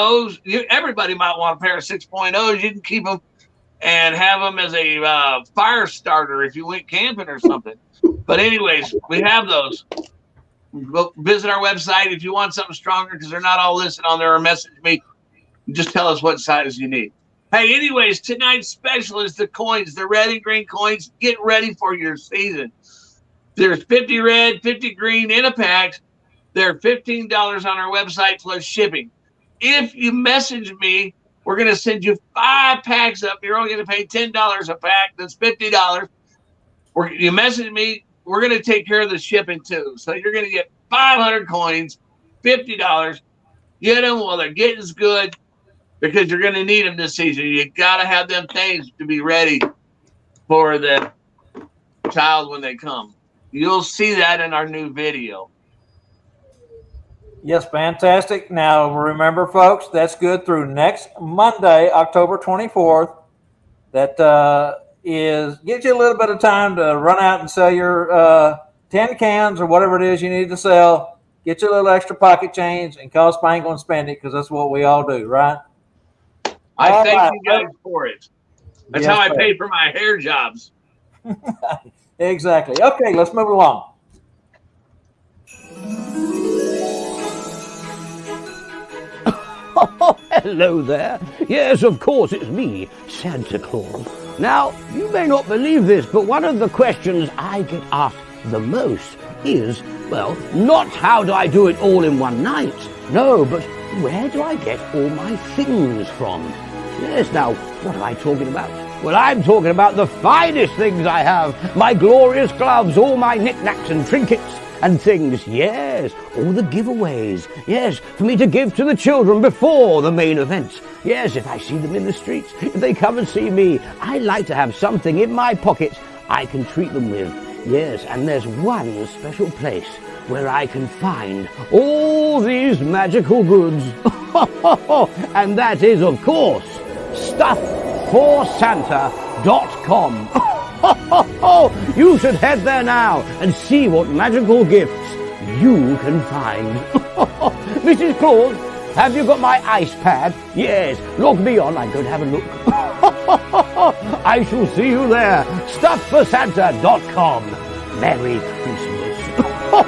everybody might want a pair of 6.0s. You can keep them and have them as a fire starter if you went camping or something. But anyways, we have those. Go visit our website if you want something stronger, because they're not all listed on there, or message me. Just tell us what size you need. Hey, anyways, tonight's special is the coins, the red and green coins. Get ready for your season. There's 50 red, 50 green in a pack. They're $15 on our website plus shipping. If you message me, we're going to send you 5 packs up. You're only going to pay $10 a pack. That's $50. You message me, we're going to take care of the shipping too. So you're going to get 500 coins, $50. Get them while they're getting good, because you're going to need them this season. You got to have them things to be ready for the child when they come. You'll see that in our new video. Yes, fantastic. Now, remember, folks, that's good through next Monday, October 24th. That gives you a little bit of time to run out and sell your 10 cans or whatever it is you need to sell. Get your little extra pocket change and call Spangle and spend it, because that's what we all do, right? I thank you guys for it. That's Yes, how I sir. pay for my hair jobs. Exactly. Okay, let's move along. Oh, hello there. Yes, of course, it's me, Santa Claus. Now, you may not believe this, but one of the questions I get asked the most is, well, not how do I do it all in one night? No, but where do I get all my things from? Yes, now, what am I talking about? Well, I'm talking about the finest things I have. My glorious gloves, all my knickknacks and trinkets and things. Yes, all the giveaways. Yes, for me to give to the children before the main event. Yes, if I see them in the streets, if they come and see me, I like to have something in my pocket I can treat them with. Yes, and there's one special place where I can find all these magical goods. And that is, of course, StuffForSanta.com. You should head there now and see what magical gifts you can find. Mrs. Claus, have you got my ice pad? Yes, log me on, I'm going to have a look. I shall see you there. StuffForSanta.com. Merry Christmas. That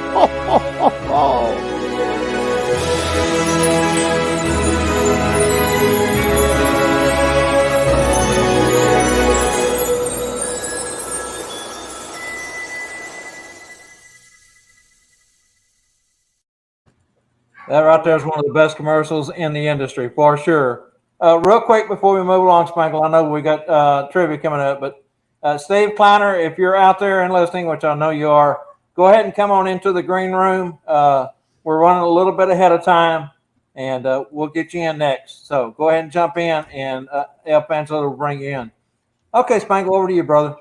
right there is one of the best commercials in the industry, for sure. Real quick before we move along, Spangle, I know we got trivia coming up, but Steve Kleiner, if you're out there and listening, which I know you are, go ahead and come on into the green room. We're running a little bit ahead of time, and we'll get you in next. So go ahead and jump in, and El Pancho will bring you in. Okay, Spangle, over to you, brother.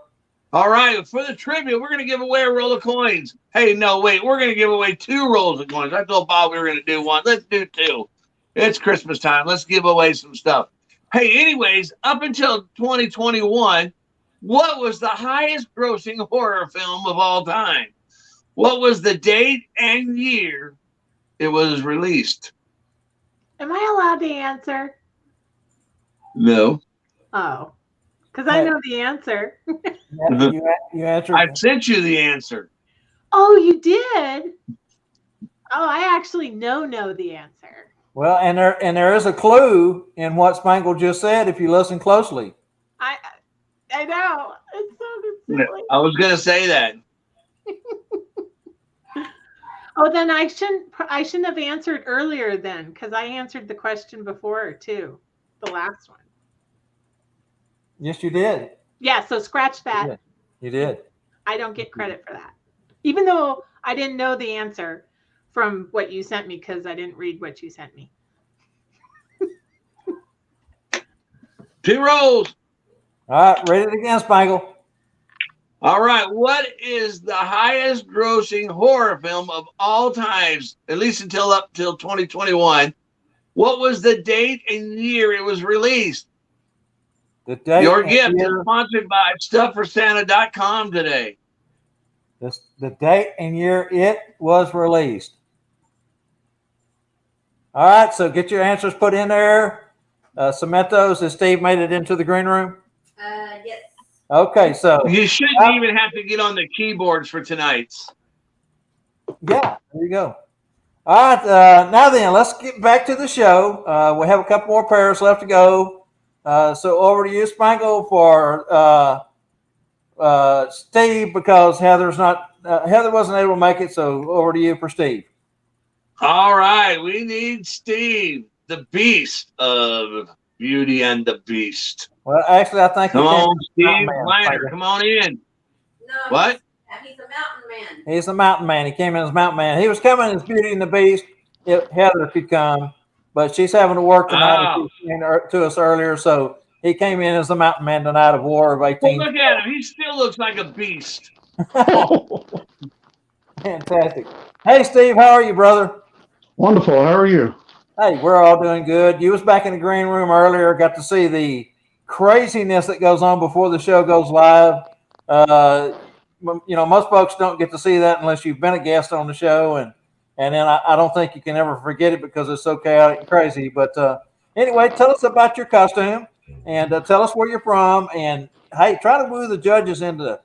All right, for the trivia, we're going to give away a roll of coins. Hey, no, wait, we're going to give away 2 rolls of coins. I told Bob we were going to do 1. Let's do 2. It's Christmas time. Let's give away some stuff. Hey, anyways, up until 2021, what was the highest grossing horror film of all time? What was the date and year it was released? Am I allowed to answer? No. Oh, because I know the answer. You answered. I sent you the answer. Oh, you did? Oh, I actually know the answer. Well, and there is a clue in what Spangle just said if you listen closely. I know. It sounded silly. I was going to say that. Oh, then I shouldn't have answered earlier then, because I answered the question before too, the last one. Yes, you did. Yeah, so scratch that. You did. I don't get credit for that, even though I didn't know the answer from what you sent me because I didn't read what you sent me. 2 rolls. All right, read it again, Spangle. All right, what is the highest grossing horror film of all times, at least up till 2021? What was the date and year it was released? The date Your and gift year, is sponsored by StuffForSanta.com today. the date and year it was released. All right, so get your answers put in there. Cementos, has Steve made it into the green room? Yes. Okay, so You shouldn't even have to get on the keyboards for tonight's. Yeah, there you go. All right, now then, let's get back to the show. We have a couple more pairs left to go. So over to you, Spangle, for Steve, because Heather wasn't able to make it. So over to you for Steve. All right, we need Steve, the Beast of Beauty and the Beast. Well, actually, I think come on, Steve Kleiner, come on in. No, what? He's a mountain man. He's a mountain man. He came in as mountain man. He was coming as Beauty and the Beast if Heather could come, but she's having to work tonight. Oh. She came to us earlier, so he came in as the mountain man tonight of War of 18. Well, look at him. He still looks like a beast. Fantastic. Hey, Steve, how are you, brother? Wonderful. How are you? Hey, we're all doing good. You was back in the green room earlier. Got to see the craziness that goes on before the show goes live. Most folks don't get to see that unless you've been a guest on the show, and then I don't think you can ever forget it because it's so chaotic and crazy. But anyway, tell us about your costume and tell us where you're from, and hey, try to woo the judges into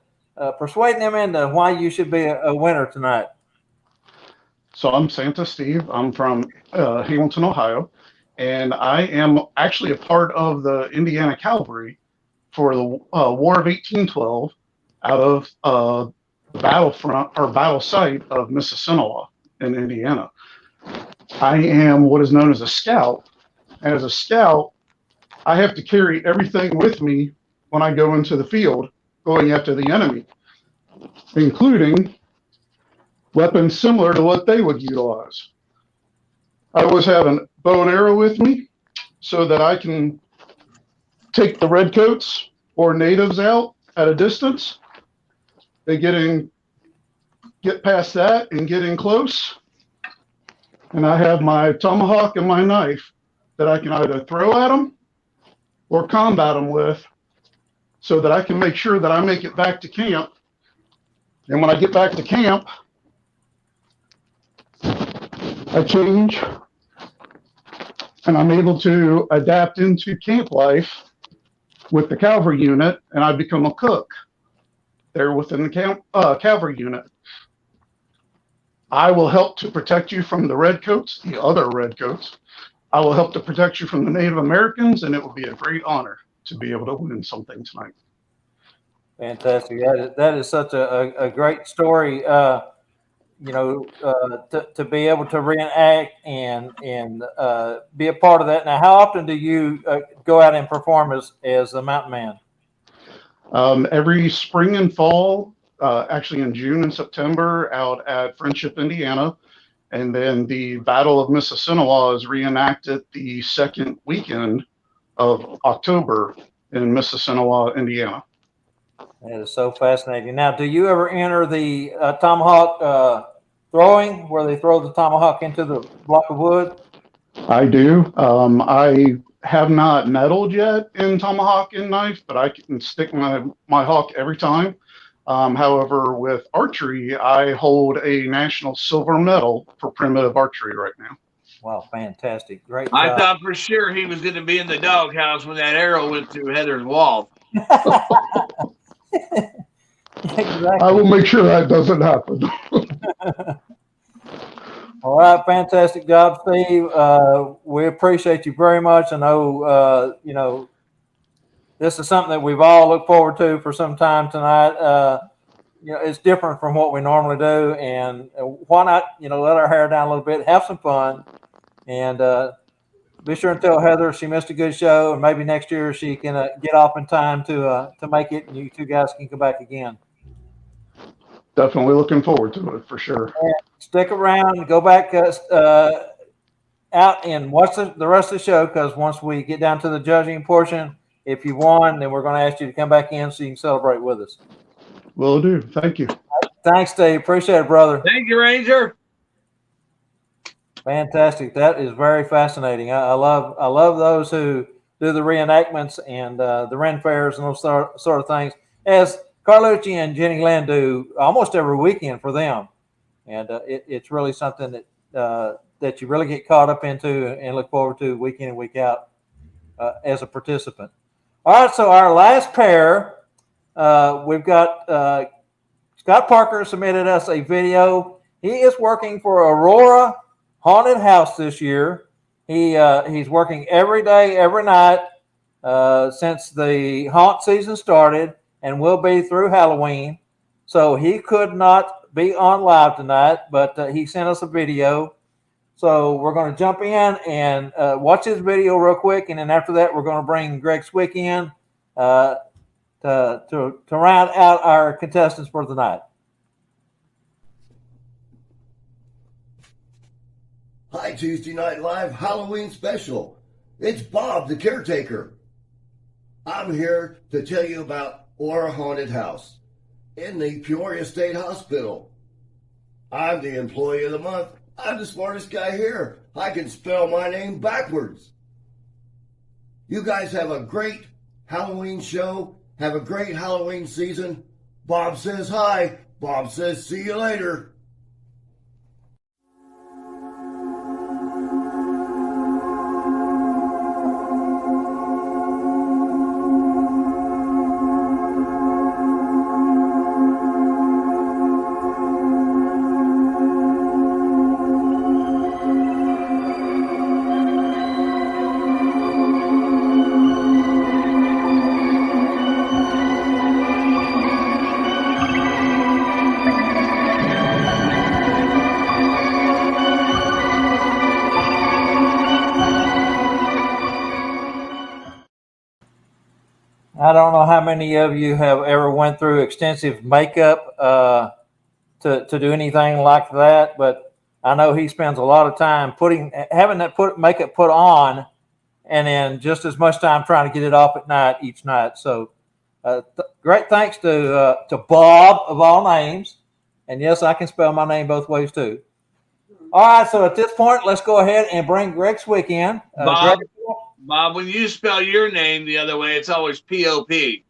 persuading them into why you should be a winner tonight. So I'm Santa Steve. I'm from Hamilton, Ohio, and I am actually a part of the Indiana Cavalry for the War of 1812 out of the battlefront or battle site of Mississinawa in Indiana. I am what is known as a scout. As a scout, I have to carry everything with me when I go into the field going after the enemy, including weapons similar to what they would utilize. I always have a bow and arrow with me so that I can take the redcoats or natives out at a distance. They get past that and get in close. And I have my tomahawk and my knife that I can either throw at them or combat them with so that I can make sure that I make it back to camp. And when I get back to camp, I change and I'm able to adapt into camp life with the cavalry unit, and I become a cook there within the cavalry unit. I will help to protect you from the redcoats, the other redcoats. I will help to protect you from the Native Americans, and it will be a great honor to be able to win something tonight. Fantastic. That is such a great story. To be able to reenact and be a part of that. Now, how often do you go out and perform as the Mountain Man? Every spring and fall, actually in June and September, out at Friendship, Indiana. And then the Battle of Mississinewa is reenacted the second weekend of October in Mississinewa, Indiana. That is so fascinating. Now, do you ever enter the tomahawk throwing, where they throw the tomahawk into the block of wood? I do. I have not medaled yet in tomahawk and knife, but I can stick my hawk every time. However, with archery, I hold a national silver medal for primitive archery right now. Wow, fantastic. Great I job. thought for sure he was going to be in the doghouse when that arrow went through Heather's wall. Exactly. I will make sure that doesn't happen. All right, fantastic job, Steve. We appreciate you very much. I know, this is something that we've all looked forward to for some time tonight. It's different from what we normally do, and why not, let our hair down a little bit, have some fun, and be sure and tell Heather she missed a good show, and maybe next year she can get off in time to make it, and you two guys can come back again. Definitely looking forward to it for sure. And stick around, go back out and watch the rest of the show, because once we get down to the judging portion, if you won, then we're going to ask you to come back in so you can celebrate with us. Will do. Thank you. Thanks, Steve. Appreciate it, brother. Thank you, Ranger. Fantastic. That is very fascinating. I love those who do the reenactments and the Ren fairs and those sort of things, as Carlucci and Jenny Lynn do almost every weekend for them. And it's really something that you really get caught up into and look forward to week in and week out as a participant. All right, so our last pair, we've got Scott Parker submitted us a video. He is working for Aurora Haunted House this year. He's working every day, every night since the haunt season started, and will be through Halloween. So he could not be on live tonight, but he sent us a video. So we're going to jump in and watch his video real quick, and then after that, we're going to bring Greg Swick in to round out our contestants for the night. Hi, Tuesday Night Live Halloween special. It's Bob, the caretaker. I'm here to tell you about Aurora Haunted House in the Peoria State Hospital. I'm the employee of the month. I'm the smartest guy here. I can spell my name backwards. You guys have a great Halloween show. Have a great Halloween season. Bob says hi. Bob says see you later. I don't know how many of you have ever went through extensive makeup to do anything like that, but I know he spends a lot of time having that makeup put on, and then just as much time trying to get it off at night each night. So great thanks to Bob of all names, and yes, I can spell my name both ways too. All right, so at this point, let's go ahead and bring Greg Swick in. Bob, Greg, Bob, when you spell your name the other way, it's always P-O-P.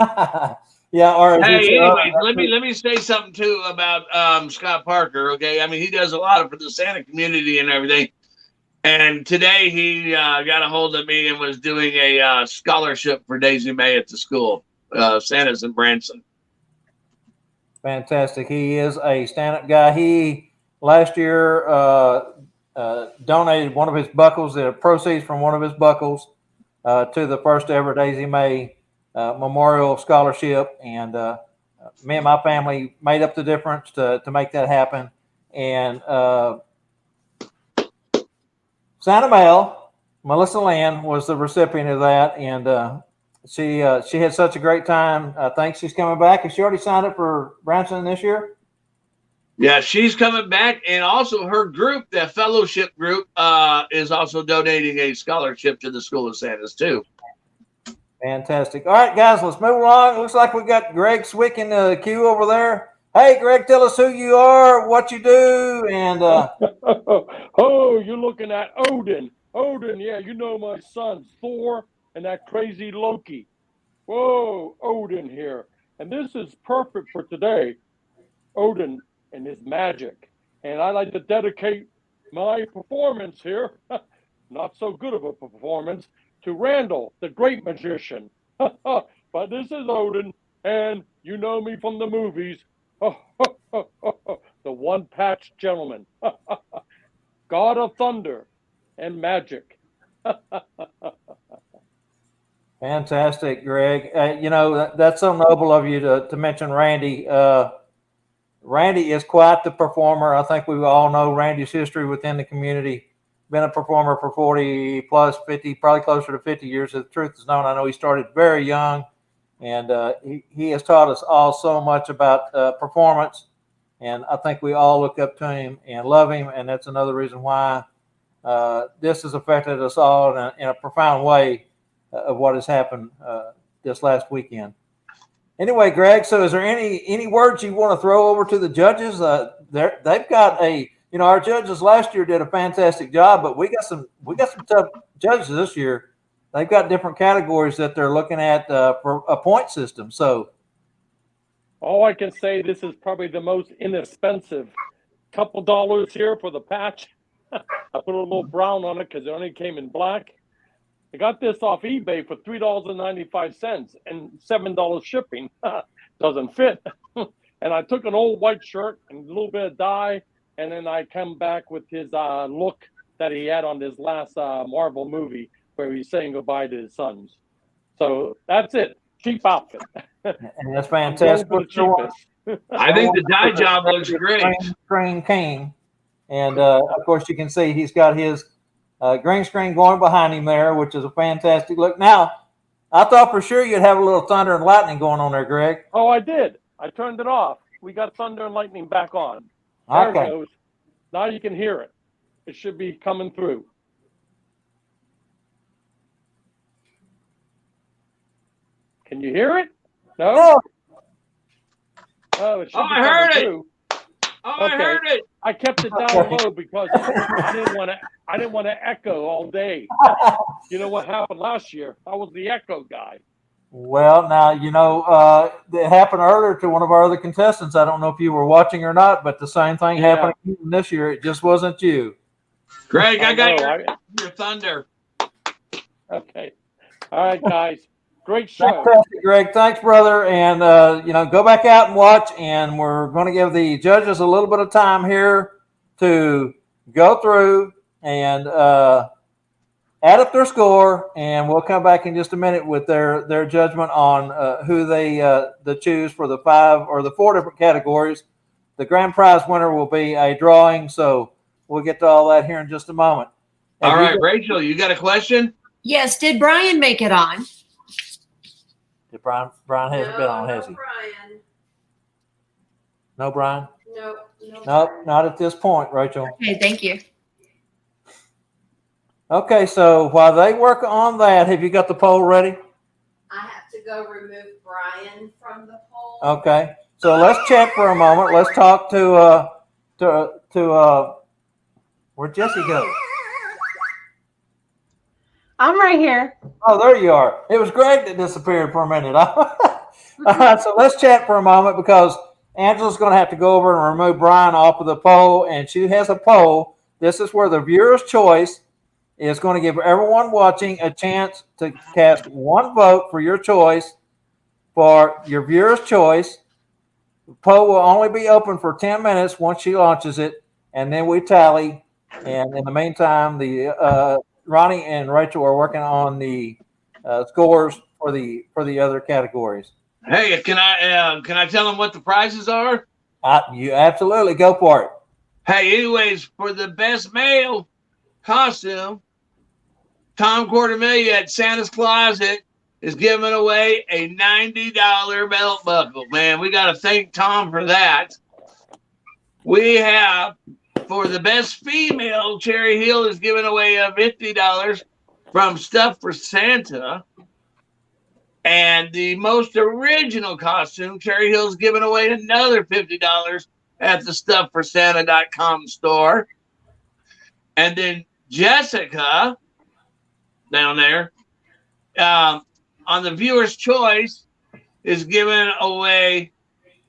Yeah. Or hey, anyways, let me say something too about Scott Parker. Okay, I mean he does a lot for the Santa community and everything. And today he got a hold of me and was doing a scholarship for Daisy May at the school, Santa's in Branson. Fantastic. He is a stand-up guy. He last year donated one of his buckles, the proceeds from one of his buckles, to the first ever Daisy May Memorial Scholarship. And me and my family made up the difference to make that happen. And Santa Mel, Melissa Lynn, was the recipient of that. And she had such a great time. I think she's coming back. Has she already signed up for Branson this year? Yeah, she's coming back, and also her group, the fellowship group, is also donating a scholarship to the School of Santas too. Fantastic. All right, guys, let's move along. Looks like we got Greg Swick in the queue over there. Hey, Greg, tell us who you are, what you do, and oh, you're looking at Odin. Odin, yeah, you know my sons, Thor and that crazy Loki. Whoa, Odin here. And this is perfect for today. Odin and his magic. And I'd like to dedicate my performance here, not so good of a performance, to Randall, the great magician. But this is Odin, and you know me from the movies. The one-patch gentleman. God of thunder and magic. fantastic, Greg. You know, that's so noble of you to mention Randy. Randy is quite the performer. I think we all know Randy's history within the community. Been a performer for 40 plus 50, probably closer to 50 years. If the truth is known, I know he started very young, and he has taught us all so much about performance. And I think we all look up to him and love him. And that's another reason why this has affected us all in a profound way of what has happened this last weekend. Anyway, Greg, so is there any words you want to throw over to the judges? They've got our judges last year did a fantastic job, but we got some tough judges this year. They've got different categories that they're looking at for a point system. So all I can say, this is probably the most inexpensive. Couple dollars here for the patch. I put a little brown on it because it only came in black. I got this off eBay for $3.95 and $7 shipping. Doesn't fit. And I took an old white shirt and a little bit of dye, and then I come back with his look that he had on his last Marvel movie where he's saying goodbye to his sons. So that's it. Cheap outfit. And that's fantastic. I think the dye job looks great. Green King. And of course, you can see he's got his green screen going behind him there, which is a fantastic look. Now, I thought for sure you'd have a little thunder and lightning going on there, Greg. Oh, I did. I turned it off. We got thunder and lightning back on. There Okay. it goes. Now you can hear it. It should be coming through. Can you hear it? No? Oh, it should be I heard coming it. through. Oh, I heard it. I kept it down low because I didn't want to echo all day. You know what happened last year? I was the echo guy. Well, now, it happened earlier to one of our other contestants. I don't know if you were watching or not, but the same thing happened this year. It just wasn't you. Greg, I got your thunder. Okay. All right, guys. Great show. Fantastic, Greg. Thanks, brother. And, go back out and watch. And we're going to give the judges a little bit of time here to go through and add up their score. And we'll come back in just a minute with their judgment on who they choose for the 5 or the 4 different categories. The grand prize winner will be a drawing. So we'll get to all that here in just a moment. All right, Rachel, you got a question? Yes. Did Brian make it on? Brian hasn't been on, has he? Brian. No, Brian? Nope. Nope, not at this point, Rachel. Okay, thank you. Okay, so while they work on that, have you got the poll ready? I have to go remove Brian from the poll. Okay, so let's chat for a moment. Let's talk to where'd Jesse go? I'm right here. Oh, there you are. It was Greg that disappeared for a minute. All right, so let's chat for a moment because Angela's going to have to go over and remove Brian off of the poll, and she has a poll. This is where the viewer's choice is going to give everyone watching a chance to cast one vote for your choice. For your viewer's choice, the poll will only be open for 10 minutes once she launches it. and then we tally. And in the meantime, the Ronnie and Rachel are working on the scores for the other categories. Hey, can I tell them what the prizes are? You absolutely go for it. Hey, anyways, for the best male costume, Tom Quartermillia at Santa's Closet is giving away a $90 belt buckle. Man, we got to thank Tom for that. We have, for the best female, Cherry Hill is giving away a $50 from Stuff for Santa. And the most original costume, Cherry Hill's giving away another $50 at the StuffForSanta.com store. And then Jessica down there on the viewer's choice is giving away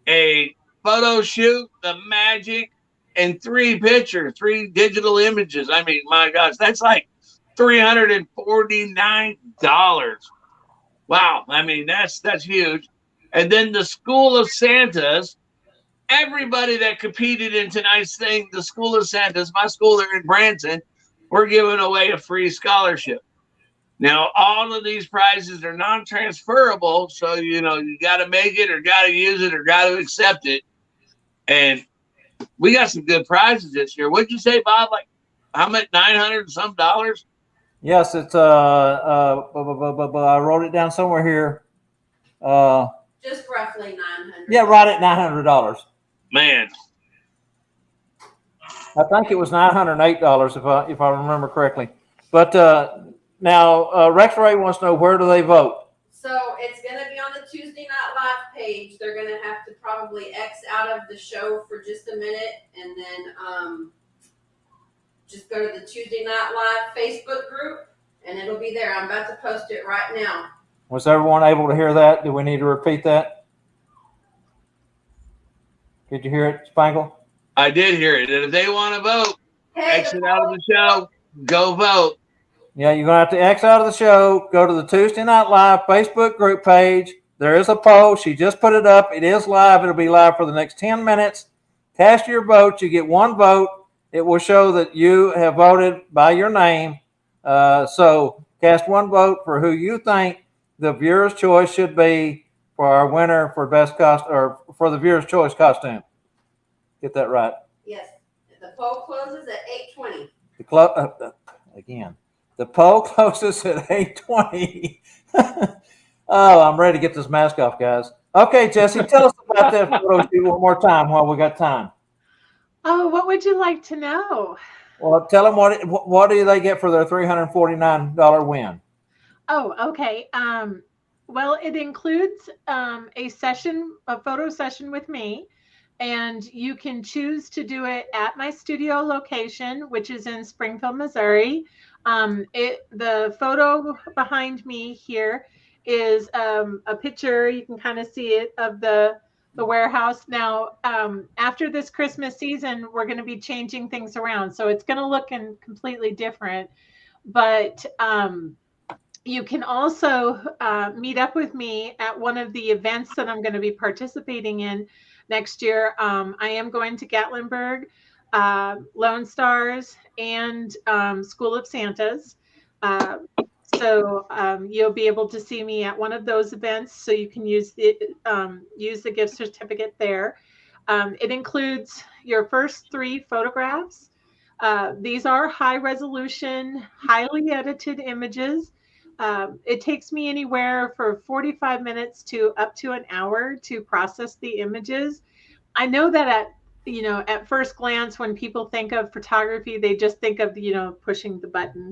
a photo shoot, the magic, and 3 pictures, 3 digital images. I mean, my gosh, that's like $349. Wow, I mean, that's huge. And then the School of Santas, everybody that competed in tonight's thing, the School of Santas, my school there in Branson, we're giving away a free scholarship. Now, all of these prizes are non-transferable, so, you got to make it or got to use it or got to accept it. And we got some good prizes this year. What'd you say, Bob? Like, how much? $900 and some dollars? Yes, it's I wrote it down somewhere here. Just roughly $900. Yeah, right at $900. Man, I think it was $908 if I remember correctly. But now Rex Ray wants to know, where do they vote? So it's going to be on the Tuesday Night Live page. They're going to have to probably X out of the show for just a minute, and then just go to the Tuesday Night Live Facebook group, and it'll be there. I'm about to post it right now. Was everyone able to hear that? Do we need to repeat that? Did you hear it, Spangle? I did hear it. And if they want to vote, exit out of the show, go vote. Yeah, you're going to have to X out of the show, go to the Tuesday Night Live Facebook group page. There is a poll. She just put it up. It is live. It'll be live for the next 10 minutes. Cast your vote. You get 1 vote. It will show that you have voted by your name. So cast 1 vote for who you think the viewer's choice should be for our winner for best cost, or for the viewer's choice costume. Get that right. Yes. The poll closes at 8:20. Again. The poll closes at 8:20. Oh, I'm ready to get this mask off, guys. Okay, Jesse, tell us about that photo shoot one more time while we got time. Oh, what would you like to know? Well, tell them what do they get for their $349 win? Oh, okay. Well, it includes a photo session with me, and you can choose to do it at my studio location, which is in Springfield, Missouri. The photo behind me here is a picture. You can kind of see it of the warehouse. Now, after this Christmas season, we're going to be changing things around, so it's going to look completely different. But you can also meet up with me at one of the events that I'm going to be participating in next year. I am going to Gatlinburg, Lone Stars, and School of Santas. So you'll be able to see me at one of those events. So you can use the gift certificate there. It includes your first 3 photographs. These are high resolution, highly edited images. It takes me anywhere for 45 minutes to up to an hour to process the images. I know that at first glance, when people think of photography, they just think of, pushing the button.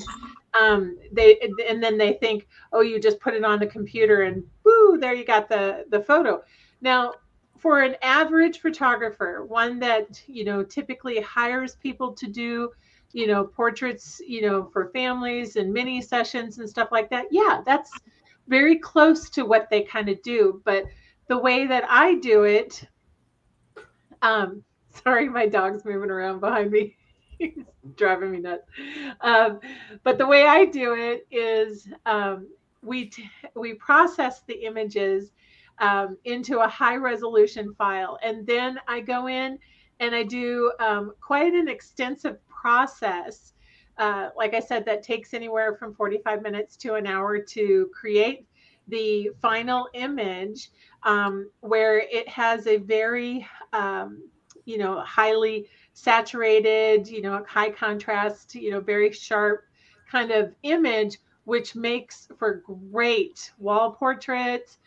And then they think, oh, you just put it on the computer and woo, there you got the photo. Now, for an average photographer, one that, typically hires people to do, portraits, for families and mini sessions and stuff like that. Yeah, that's very close to what they kind of do. But the way that I do it, sorry, my dog's moving around behind me. He's driving me nuts. But the way I do it is we process the images into a high resolution file, and then I go in and I do quite an extensive process. Like I said, that takes anywhere from 45 minutes to an hour to create the final image, where it has a very, highly saturated, high contrast, very sharp kind of image, which makes for great wall portraits,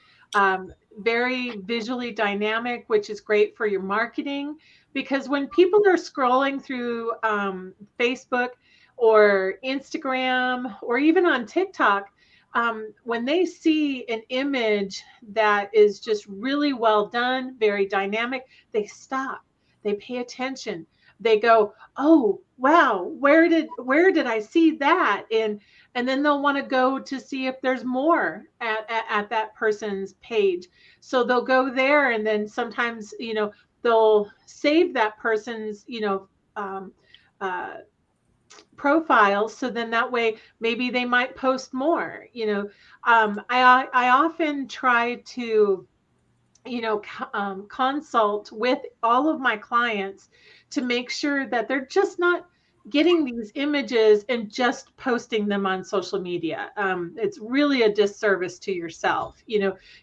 very visually dynamic, which is great for your marketing. Because when people are scrolling through Facebook or Instagram or even on TikTok, when they see an image that is just really well done, very dynamic, they stop, they pay attention, they go, oh wow, where did I see that? And then they'll want to go to see if there's more at that person's page. So they'll go there, and then sometimes they'll save that person's profile, so then that way maybe they might post more. I often try to consult with all of my clients to make sure that they're just not getting these images and just posting them on social media. It's really a disservice to yourself.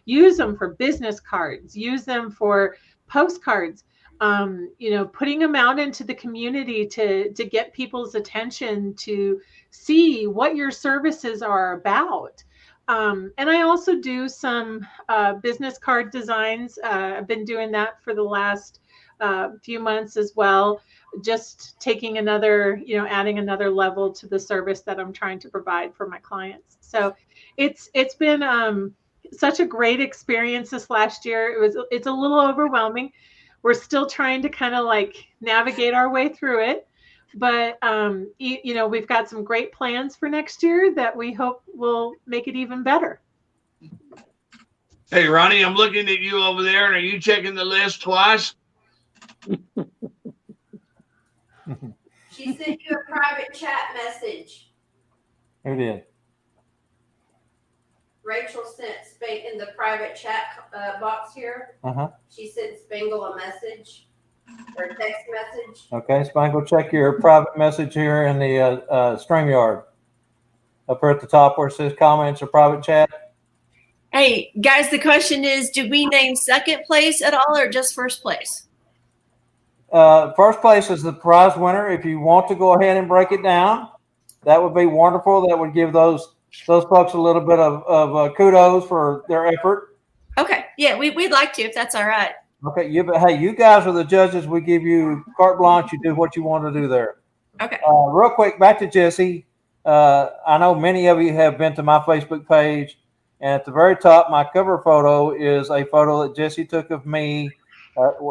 Use them for business cards, use them for postcards, putting them out into the community to get people's attention to see what your services are about. And I also do some business card designs. I've been doing that for the last few months as well, just taking another, adding another level to the service that I'm trying to provide for my clients. So it's been such a great experience this last year. It's a little overwhelming. We're still trying to kind of like navigate our way through it. But, we've got some great plans for next year that we hope will make it even better. Hey, Ronnie, I'm looking at you over there, and are you checking the list twice? She sent you a private chat message. Who did? Rachel sent in the private chat box here. She sent Spangle a message or a text message. Okay, Spangle, check your private message here in the StreamYard. Up here at the top where it says comments or private chat. Hey, guys, the question is, do we name second place at all or just first place? First place is the prize winner. If you want to go ahead and break it down, that would be wonderful. That would give those folks a little bit of kudos for their effort. Okay, yeah, we'd like to if that's all right. Okay, hey, you guys are the judges. We give you carte blanche. You do what you want to do there. Okay. Real quick, back to Jesse. I know many of you have been to my Facebook page, and at the very top, my cover photo is a photo that Jesse took of me,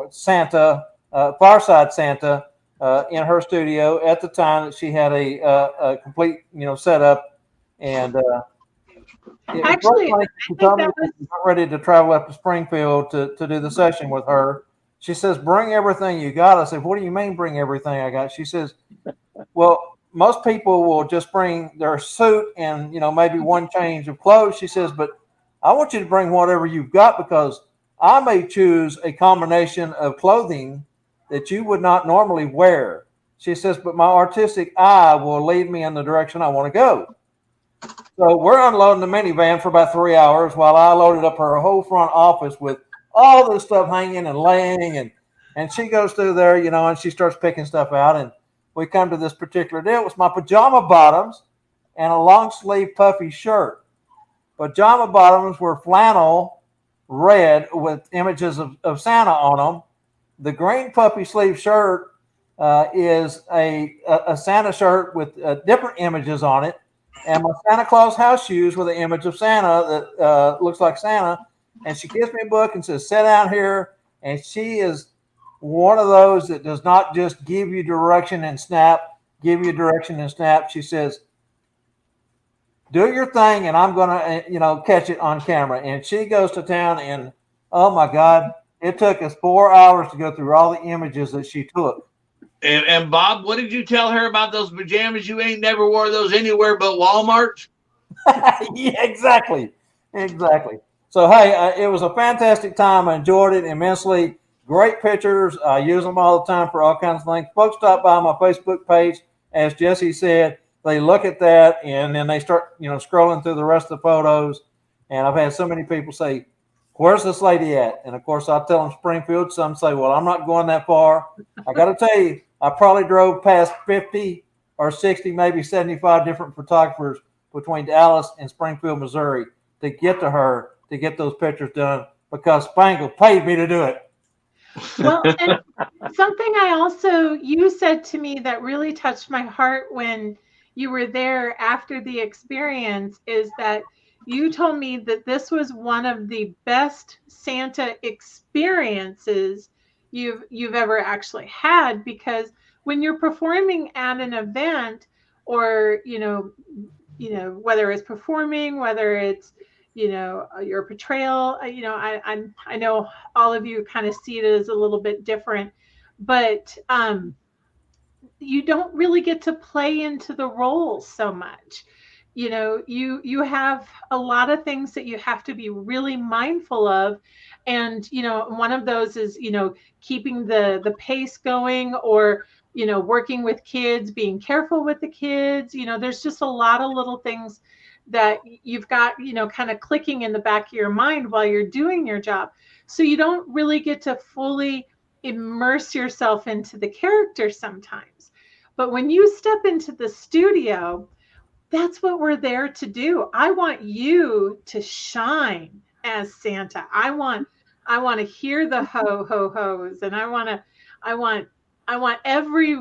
Santa, Fireside Santa, in her studio at the time that she had a complete, setup. And actually, she told me she was ready to travel up to Springfield to do the session with her. She says, "Bring everything you got." I said, "What do you mean, bring everything I got?" She says, "Well, most people will just bring their suit and maybe one change of clothes." She says, "But I want you to bring whatever you've got, because I may choose a combination of clothing that you would not normally wear." She says, "But my artistic eye will lead me in the direction I want to go." So we're unloading the minivan for about 3 hours while I loaded up her whole front office with all this stuff hanging and laying, and she goes through there, and she starts picking stuff out, and we come to this particular deal. It was my pajama bottoms and a long sleeve puffy shirt. Pajama bottoms were flannel red with images of Santa on them. The green puffy sleeve shirt is a Santa shirt with different images on it. And my Santa Claus house shoes with an image of Santa that looks like Santa. And she gives me a book and says, "Sit down here." And she is one of those that does not just give you direction and snap, She says, "Do your thing, and I'm going to, catch it on camera." And she goes to town, and oh my God, it took us 4 hours to go through all the images that she took. And Bob, what did you tell her about those pajamas? You ain't never wore those anywhere but Walmart. Yeah, exactly. So, hey, it was a fantastic time. I enjoyed it immensely. Great pictures. I use them all the time for all kinds of things. Folks stop by my Facebook page, as Jesse said. They look at that and then they start, scrolling through the rest of the photos. And I've had so many people say, "Where's this lady at?" And of course, I tell them Springfield. Some say, "Well, I'm not going that far." I got to tell you, I probably drove past 50 or 60, maybe 75 different photographers between Dallas and Springfield, Missouri, to get to her to get those pictures done because Spangle paid me to do it. Well, and something you said to me that really touched my heart when you were there after the experience is that you told me that this was one of the best Santa experiences you've ever actually had, because when you're performing at an event, or whether it's performing, whether it's your portrayal, I know all of you kind of see it as a little bit different, but you don't really get to play into the roles so much. You have a lot of things that you have to be really mindful of, and one of those is keeping the pace going, or working with kids, being careful with the kids. There's just a lot of little things that you've got kind of clicking in the back of your mind while you're doing your job, so you don't really get to fully immerse yourself into the character sometimes. But when you step into the studio, that's what we're there to do. I want you to shine as Santa. I want to hear the ho ho ho's, and I want every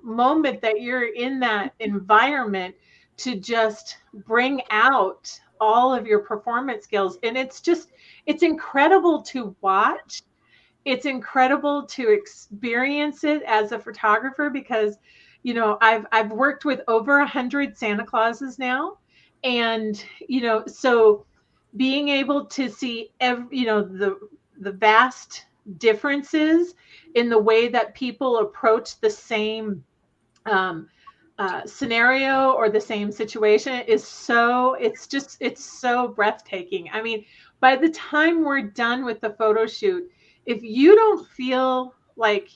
moment that you're in that environment to just bring out all of your performance skills. And it's incredible to watch. It's incredible to experience it as a photographer, because I've worked with over 100 Santa Clauses now, and so being able to see the vast differences in the way that people approach the same scenario or the same situation is it's so breathtaking. I mean, by the time we're done with the photo shoot, if you don't feel like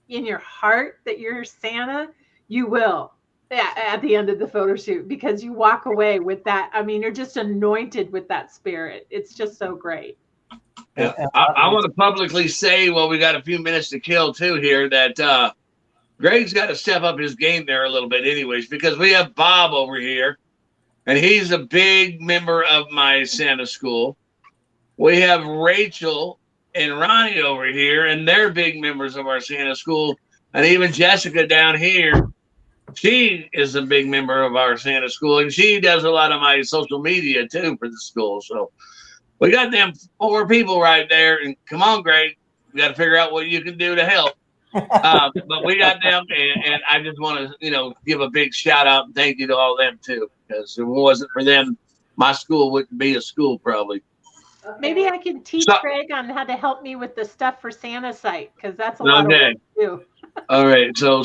in your heart that you're Santa, you will at the end of the photo shoot, because you walk away with that. I mean, you're just anointed with that spirit. It's just so great. Yeah. I want to publicly say, well, we got a few minutes to kill too here, that Greg's got to step up his game there a little bit anyways, because we have Bob over here, and he's a big member of my Santa school. We have Rachel and Ronnie over here, and they're big members of our Santa school. And even Jessica down here, she is a big member of our Santa school, and she does a lot of my social media too for the school. So we got them 4 people right there. And come on, Greg, we got to figure out what you can do to help. But we got them, and I just want to, give a big shout out and thank you to all them too, because if it wasn't for them, my school wouldn't be a school probably. Maybe I can teach Greg on how to help me with the stuff for Santa site, because that's a lot of Okay. work to do. All right. So,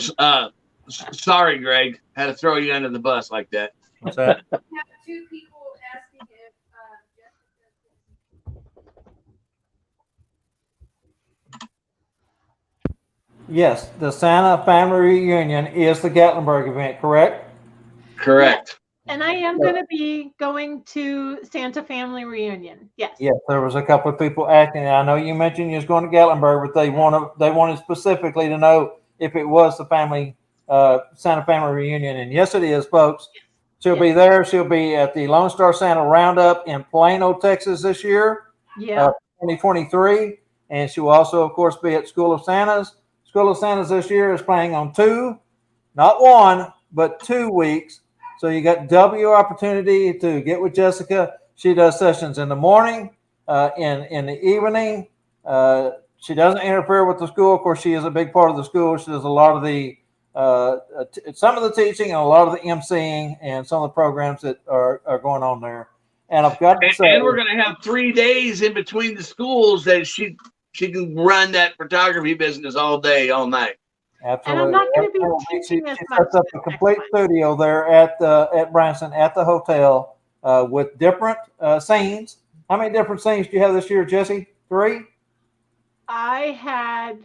sorry, Greg, had to throw you under the bus like that. What's that? We have 2 people asking if Yes, the Santa Family Reunion is the Gatlinburg event, correct? Correct. And I am going to be going to Santa Family Reunion. Yes. Yes, there was a couple of people asking. I know you mentioned you was going to Gatlinburg, but they wanted specifically to know if it was the Santa Family Reunion. And yes, it is, folks. She'll be there. She'll be at the Lone Star Santa Roundup in Plano, Texas this year, 2023. And she will also, of course, be at School of Santas. School of Santas this year is playing on 2, not 1, but 2 weeks. So you got double opportunity to get with Jessica. She does sessions in the morning, in the evening. She doesn't interfere with the school. Of course, she is a big part of the school. She does a lot of the some of the teaching and a lot of the emceeing and some of the programs that are going on there. And I've got to say, and we're going to have 3 days in between the schools that she can run that photography business all day, all night. Absolutely. And I'm not going to be teaching as much. Sets up a complete studio there at Branson at the hotel with different scenes. How many different scenes do you have this year, Jesse? 3? I had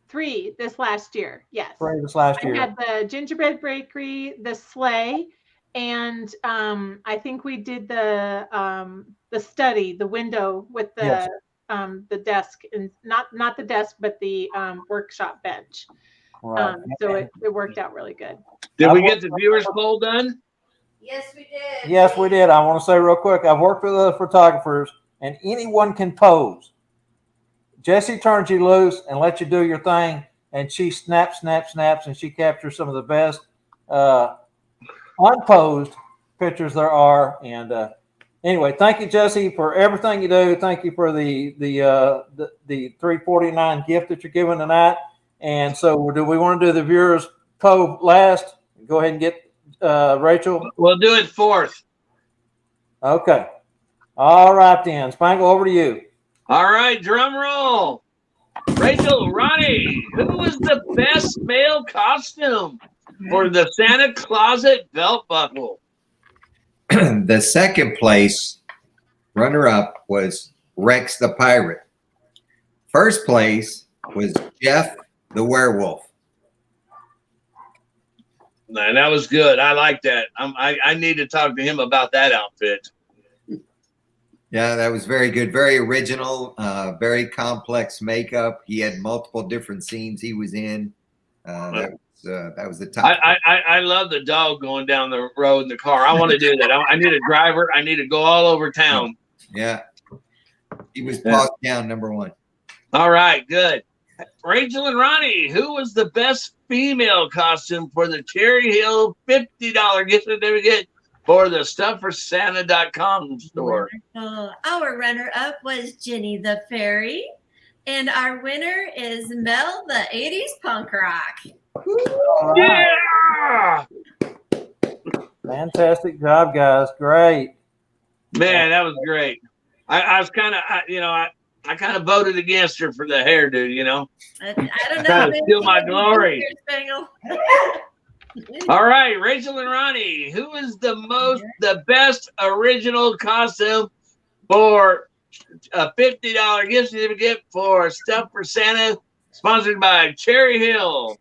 3 this last year. Yes. 3 this last year. I had the gingerbread bakery, the sleigh, and I think we did the study, the window with Yes. the desk, and not the desk, but the workshop bench. Right. So it worked out really good. Did we get the viewers poll done? Yes, we did. Yes, we did. I want to say real quick, I've worked with other photographers, and anyone can pose. Jessie turns you loose and lets you do your thing, and she snaps, and she captures some of the best unposed pictures there are. And anyway, thank you, Jessie, for everything you do. Thank you for the $349 gift that you're giving tonight. And so, do we want to do the viewers poll last? Go ahead and get Rachel. We'll do it fourth. Okay. All right then, Spangle, over to you. All right, drum roll. Rachel, Ronnie, who was the best male costume for the Santa Closet belt buckle? The second place runner-up was Rex the Pirate. First place was Jeff the Werewolf. Man, that was good. I like that. I need to talk to him about that outfit. Yeah, that was very good. Very original, very complex makeup. He had multiple different scenes he was in. That was the top. I love the dog going down the road in the car. I want to do that. I need a driver. I need to go all over town. Yeah. He was paused down #1. All right, good. Rachel and Ronnie, who was the best female costume for the Cherry Hill $50 gift certificate for the StuffForSanta.com store? Our runner-up was Jenny the Fairy, and our winner is Mel the 80s punk rock. Yeah! Fantastic job, guys. Great. Man, that was great. I was kind of, I kind of voted against her for the hairdo, I don't Trying know. to steal my glory. Spangle. All right, Rachel and Ronnie, who is the best original costume for a $50 gift certificate for Stuff for Santa, sponsored by Cherry Hill?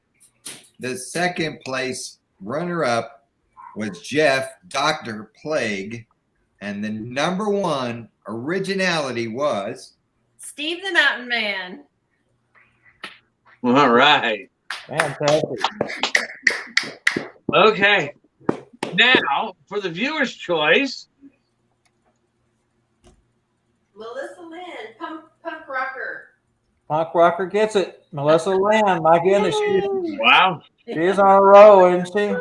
The second place runner-up was Jeff, Dr. Plague. And the #1 originality was Steve the Mountain Man. All right. Fantastic. Okay. Now, for the viewer's choice. Melissa Lynn, punk rocker. Punk rocker gets it. Melissa Lynn, my goodness. Wow. She is on a roll, isn't she?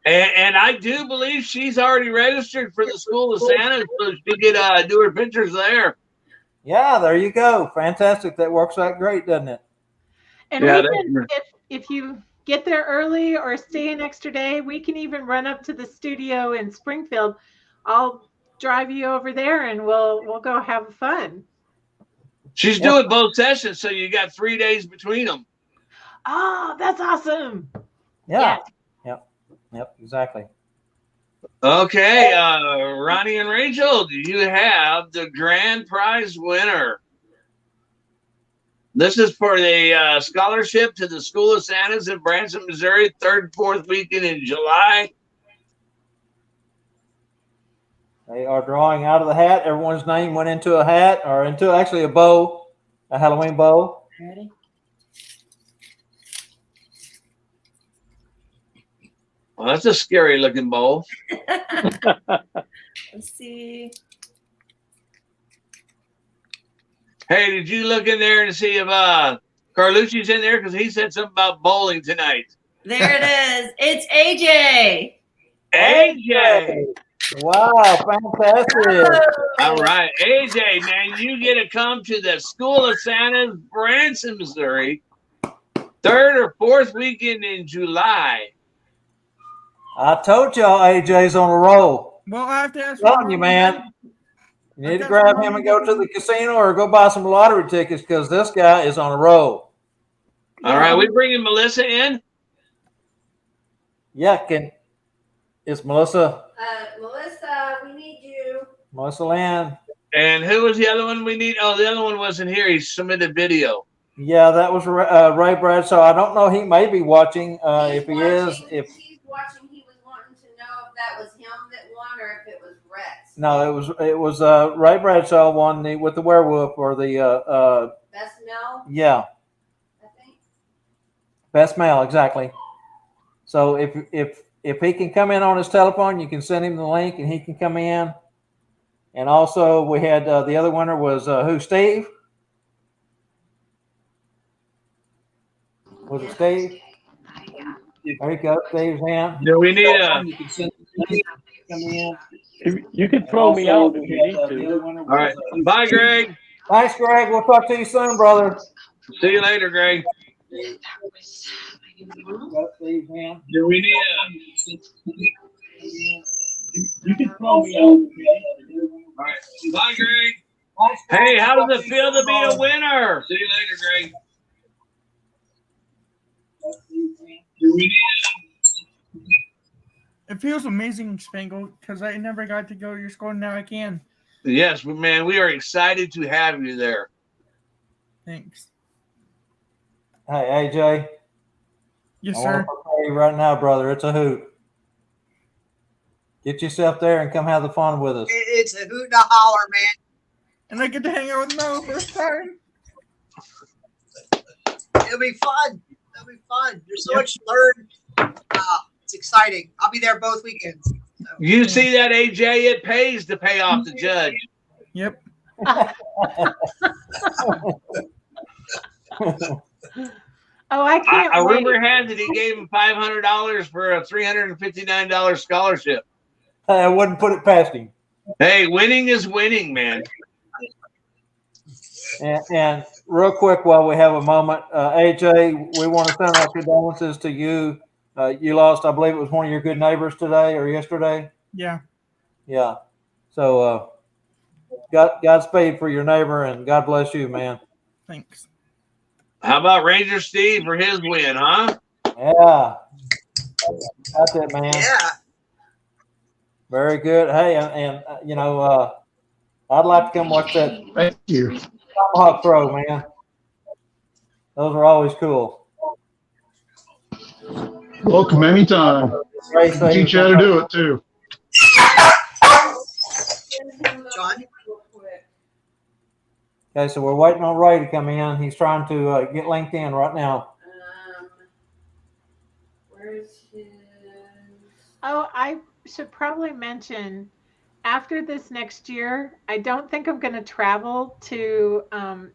And I do believe she's already registered for the School of Santa, so she could do her pictures there. Yeah, there you go. Fantastic. That works out great, doesn't it? And Yeah, we can, if you get there early or stay an extra day, we can even run up to the studio in Springfield. I'll drive you over there and we'll go have fun. She's doing both sessions, so you got 3 days between them. Oh, that's awesome. Yeah. Yep, exactly. Okay, Ronnie and Rachel, do you have the grand prize winner? This is for the scholarship to the School of Santas in Branson, Missouri, 3rd, 4th weekend in July. They are drawing out of the hat. Everyone's name went into a hat or into actually a bow, a Halloween bow. Ready? Well, that's a scary looking bowl. Let's see. Hey, did you look in there and see if Carlucci's in there? Because he said something about bowling tonight. There it is. It's AJ. AJ. Wow, fantastic. All right, AJ, man, you get to come to the School of Santa's, Branson, Missouri, 3rd or 4th weekend in July. I told y'all AJ's on a roll. Well, I have to ask. I'm telling you, man. You need to grab him and go to the casino or go buy some lottery tickets because this guy is on a roll. All right, we bringing Melissa in? Yeah, is Melissa? Melissa, we need you. Melissa Lynn. And who was the other one we need? Oh, the other one wasn't here. He submitted video. Yeah, that was Ray Bradshaw. I don't know. He may be watching. If he is, if he's watching, he was wanting to know if that was him that won or if it was Rex. no, it was Ray Bradshaw won with the werewolf or the Best Mel. yeah, I think. best male, exactly. So if he can come in on his telephone, you can send him the link and he can come in. And also we had the other winner was who? Steve. Was it Steve? There you go, Steve's hand. Do we need a? You can send the link, come in. You can throw me out if you need to. All right. Bye, Greg. Thanks, Greg. We'll talk to you soon, brother. See you later, Greg. Do we need a? You can throw me out. All right. Bye, Greg. Hey, how does it feel to be a winner? See you later, Greg. Do we need It feels amazing, Spangle, because I never got to go to your school, and now I can. Yes, man, we are excited to have you there. Thanks. Hey, AJ. Yes, I sir. want to tell you right now, brother, it's a hoot. Get yourself there and come have the fun with us. It's a hoot and a holler, man. And I get to hang out with Mel first time. It'll be fun. It'll be fun. There's so much to learn. It's exciting. I'll be there both weekends. So. You see that, AJ? It pays to pay off the judge. Yep. Oh, I can't I wait. rumor has it he gave him $500 for a $359 scholarship. I wouldn't put it past him. Hey, winning is winning, man. And real quick, while we have a moment, AJ, we want to send our condolences to you. You lost, I believe it was one of your good neighbors today or yesterday. Yeah. Yeah. So Godspeed for your neighbor, and God bless you, man. Thanks. How about Ranger Steve for his win, huh? Yeah. That's it, man. Yeah. Very good. Hey, and you know, I'd like to come watch that. Thank you. Tomahawk throw, man. Those are always cool. Welcome anytime. Teach you how to do it too. John? Okay, so we're waiting on Ray to come in. He's trying to get linked in right now. Where's his? Oh, I should probably mention after this next year, I don't think I'm going to travel to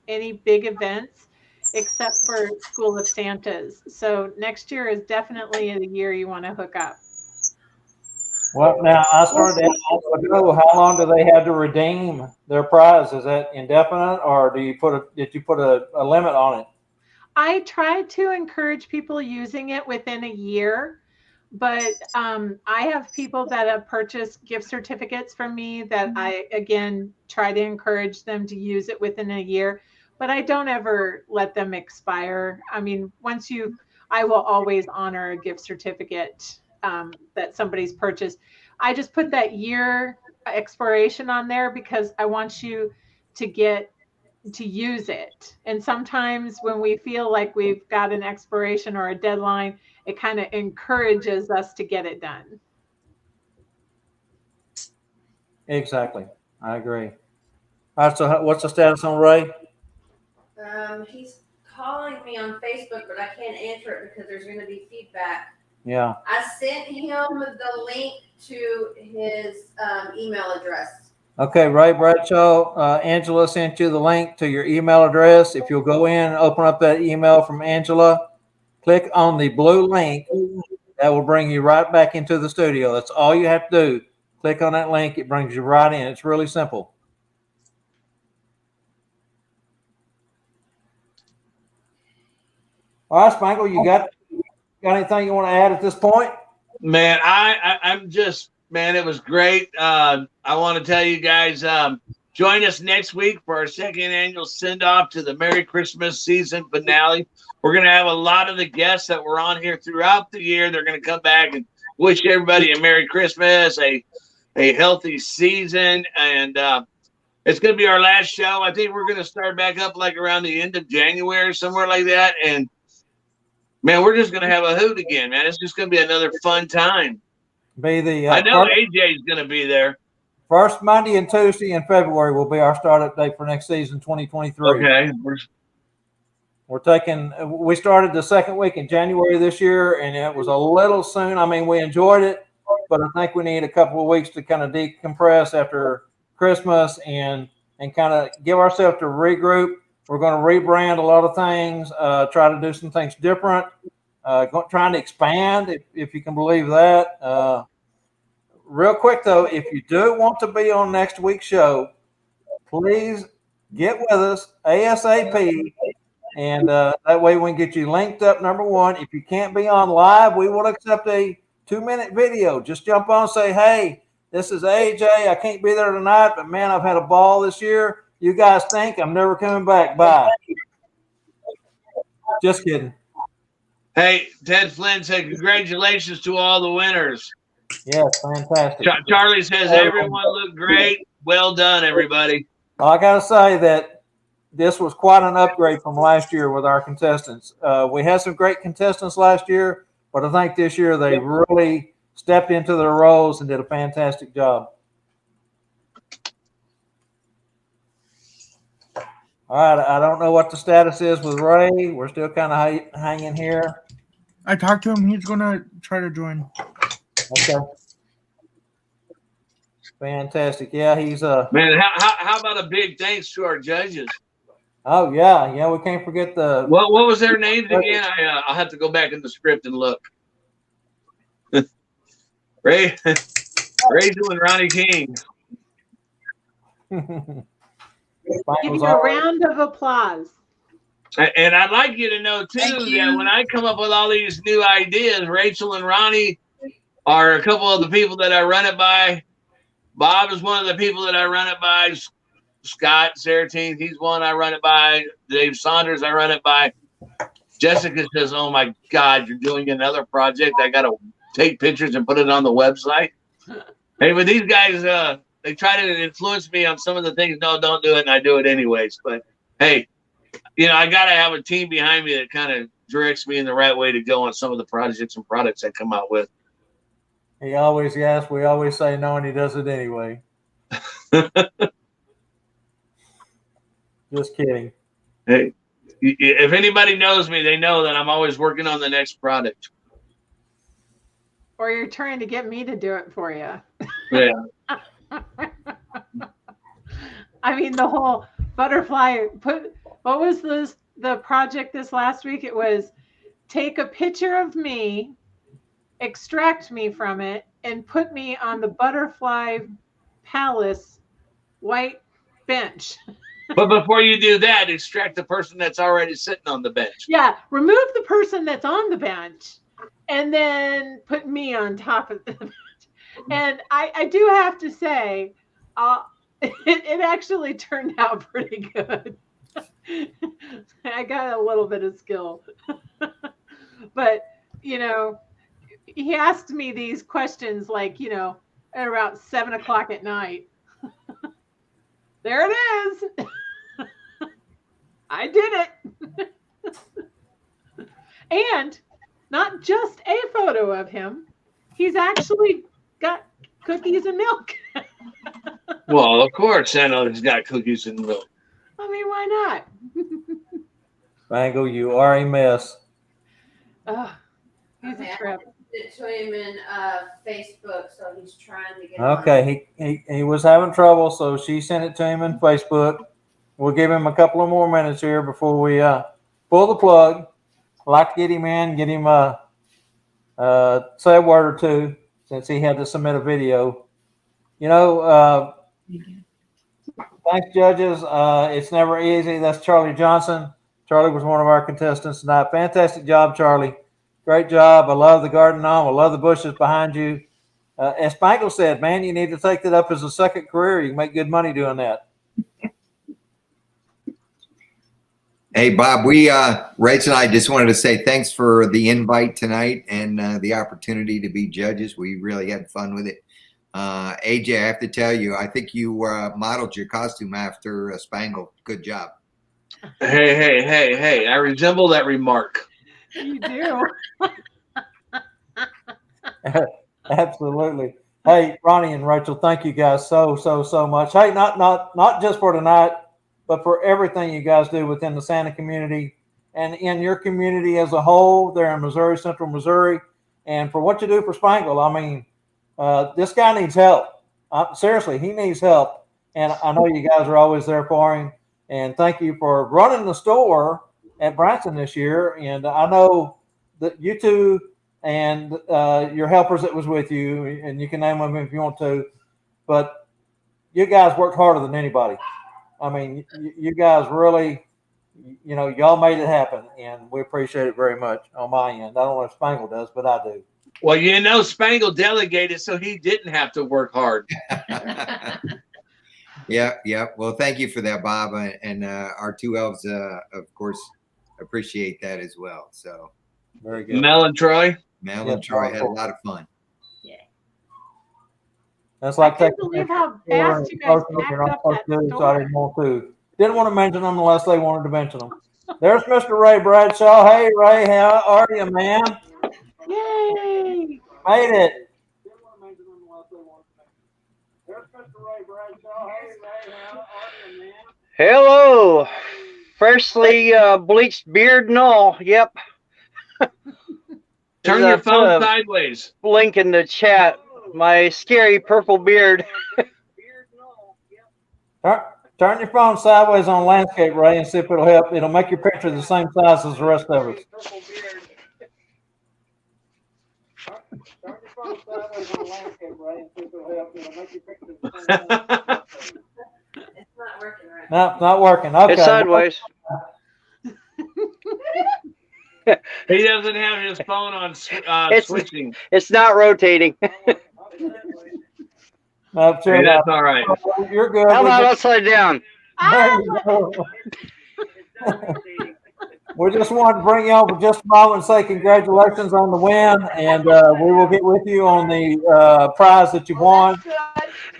any big events except for School of Santas. So next year is definitely the year you want to hook up. Well, now I started to ask, how long do they have to redeem their prize? Is that indefinite, or did you put a limit on it? I tried to encourage people using it within a year, but I have people that have purchased gift certificates from me that I, again, try to encourage them to use it within a year, but I don't ever let them expire. I mean, I will always honor a gift certificate that somebody's purchased. I just put that year expiration on there because I want you to use it. And sometimes when we feel like we've got an expiration or a deadline, it kind of encourages us to get it done. Exactly. I agree. All right, so what's the status on Ray? He's calling me on Facebook, but I can't answer it because there's going to be feedback. Yeah. I sent him the link to his email address. Okay, Ray Bradshaw, Angela sent you the link to your email address. If you'll go in and open up that email from Angela, click on the blue link. That will bring you right back into the studio. That's all you have to do. Click on that link. It brings you right in. It's really simple. All right, Spangle, you got anything you want to add at this point? Man, I'm just, man, it was great. I want to tell you guys, join us next week for our second annual send-off to the Merry Christmas season finale. We're going to have a lot of the guests that were on here throughout the year. They're going to come back and wish everybody a Merry Christmas, a healthy season, and It's going to be our last show. I think we're going to start back up like around the end of January, somewhere like that. And man, we're just going to have a hoot again, man. It's just going to be another fun time. Be the I know AJ is going to be there. First Monday and Tuesday in February will be our startup date for next season, 2023. Okay. We started the second week in January this year, and it was a little soon. I mean, we enjoyed it, but I think we need a couple of weeks to kind of decompress after Christmas and kind of give ourselves to regroup. We're going to rebrand a lot of things, try to do some things different, trying to expand, if you can believe that. Real quick, though, if you do want to be on next week's show, please get with us ASAP. And that way we can get you linked up, number one. If you can't be on live, we will accept a 2-minute video. Just jump on and say, hey, this is AJ. I can't be there tonight, but, man, I've had a ball this year. You guys think I'm never coming back. Bye. Just kidding. Hey, Ted Flynn said congratulations to all the winners. Yes, fantastic. Charlie says everyone looked great. Well done, everybody. I got to say that this was quite an upgrade from last year with our contestants. We had some great contestants last year, but I think this year they really stepped into their roles and did a fantastic job. All right, I don't know what the status is with Ray. We're still kind of hanging here. I talked to him. He's going to try to join. Okay. Fantastic. Yeah, he's man. How about a big thanks to our judges? Oh yeah, we can't forget the. What was their names again? I'll have to go back in the script and look. Rachel and Ronnie King. Give you a round of applause. And I'd like you to know too that when I come up with all these new ideas, Rachel and Ronnie are a couple of the people that I run it by. Bob is one of the people that I run it by. Scott Saratine, he's one I run it by. Dave Saunders, I run it by. Jessica says, oh my God, you're doing another project. I got to take pictures and put it on the website. Hey, but these guys, they try to influence me on some of the things. No, don't do it. And I do it anyways. But hey, I got to have a team behind me that kind of directs me in the right way to go on some of the projects and products I come out with. He always asks, we always say no, and he does it anyway. Just kidding. Hey, if anybody knows me, they know that I'm always working on the next product. Or you're trying to get me to do it for you. Yeah. I mean, the whole butterfly what was the project this last week? It was take a picture of me, extract me from it, and put me on the Butterfly Palace white bench. But before you do that, extract the person that's already sitting on the bench. Yeah, remove the person that's on the bench and then put me on top of the bench. And I do have to say, it actually turned out pretty good. I got a little bit of skill. But, he asked me these questions like, at about 7 o'clock at night. There it is. I did it. And not just a photo of him. He's actually got cookies and milk. Well, of course, I know he's got cookies and milk. I mean, why not? Bangle, you are a mess. He's a trip. It to him in Facebook, so he's trying to get Okay, he was having trouble, so she sent it to him in Facebook. We'll give him a couple of more minutes here before we pull the plug. I'd like to get him in, say a word or two, since he had to submit a video. Thanks, judges. It's never easy. That's Charlie Johnson. Charlie was one of our contestants tonight. Fantastic job, Charlie. Great job. I love the garden gnome. I love the bushes behind you. As Michael said, man, you need to take that up as a second career. You can make good money doing that. Hey, Bob, Rachel and I just wanted to say thanks for the invite tonight and the opportunity to be judges. We really had fun with it. AJ, I have to tell you, I think you modeled your costume after Spangle. Good job. Hey! I resemble that remark. You do. Absolutely. Hey, Ronnie and Rachel, thank you guys so much. Hey, not just for tonight, but for everything you guys do within the Santa community and in your community as a whole there in Missouri, Central Missouri, and for what you do for Spangle. I mean, this guy needs help. Seriously, he needs help. And I know you guys are always there for him. And thank you for running the store at Branson this year. And I know that you two and your helpers that was with you, and you can name them if you want to, but you guys worked harder than anybody. I mean, you guys really, y'all made it happen, and we appreciate it very much on my end. I don't know if Spangle does, but I do. Well, Spangle delegated so he didn't have to work hard. Yeah. Well, thank you for that, Bob, and our two elves, of course, appreciate that as well. So very good. Mel and Troy. Mel and Troy had a lot of fun. That's like I can't believe how fast you guys packed up that so I didn't want to mention them unless they wanted to mention them. There's Mr. Ray Bradshaw. Hey, Ray, how are you, man? Yay! Made it. Hello. Freshly bleached beard and all. Yep. Turn your phone sideways. Link in the chat. My scary purple beard. Turn your phone sideways on landscape, Ray, and see if it'll help. It'll make your picture the same size as the rest of us. Turn your phone sideways on landscape, Ray, and see if it'll help. It'll make your picture the same size. It's not working right. No, it's not working. Okay. It's sideways. He doesn't have his phone on switching. It's not rotating. No, sure hey, that's all right. You're good. How about upside down? We just wanted to bring you on for just a moment and say congratulations on the win, and we will get with you on the prize that you won.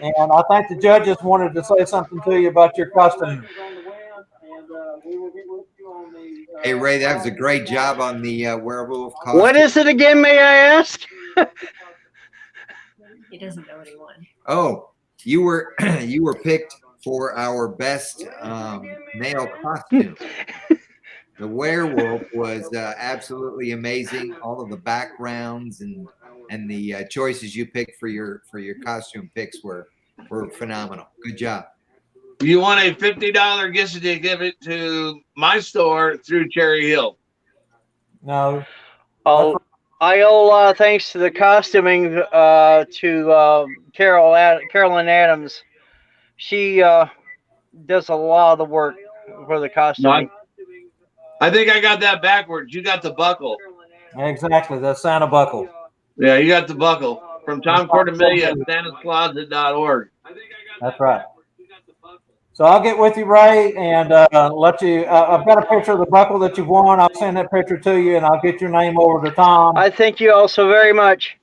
And I think the judges wanted to say something to you about your costume. Hey, Ray, that was a great job on the werewolf costume. What is it again, may I ask? He doesn't know what he won. Oh, you were picked for our best male costume. The werewolf was absolutely amazing. All of the backgrounds and the choices you picked for your costume picks were phenomenal. Good job. You want a $50 gift certificate to my store through Cherry Hill. No. I owe thanks to the costuming to Carolyn Adams. She does a lot of the work for the costuming. I think I got that backwards. You got the buckle. Exactly, the Santa buckle. Yeah, you got the buckle from Tom Cordemelia at santascloset.org. That's right. So I'll get with you, Ray, and let you. I've got a picture of the buckle that you've won. I'll send that picture to you, and I'll get your name over to Tom. I thank you all so very much.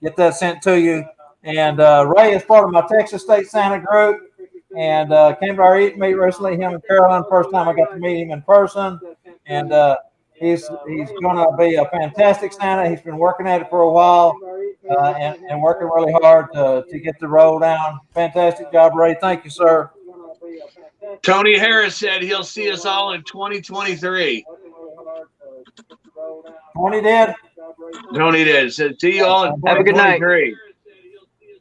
Get that sent to you. And Ray is part of my Texas State Santa group, and came to our meet recently. Him and Carolyn, first time I got to meet him in person, and he's going to be a fantastic Santa. He's been working at it for a while, and working really hard to get the roll down. Fantastic job, Ray. Thank you, sir. Tony Harris said he'll see us all in 2023. Tony did? Tony did. Said see you all in 2023. Have a good night.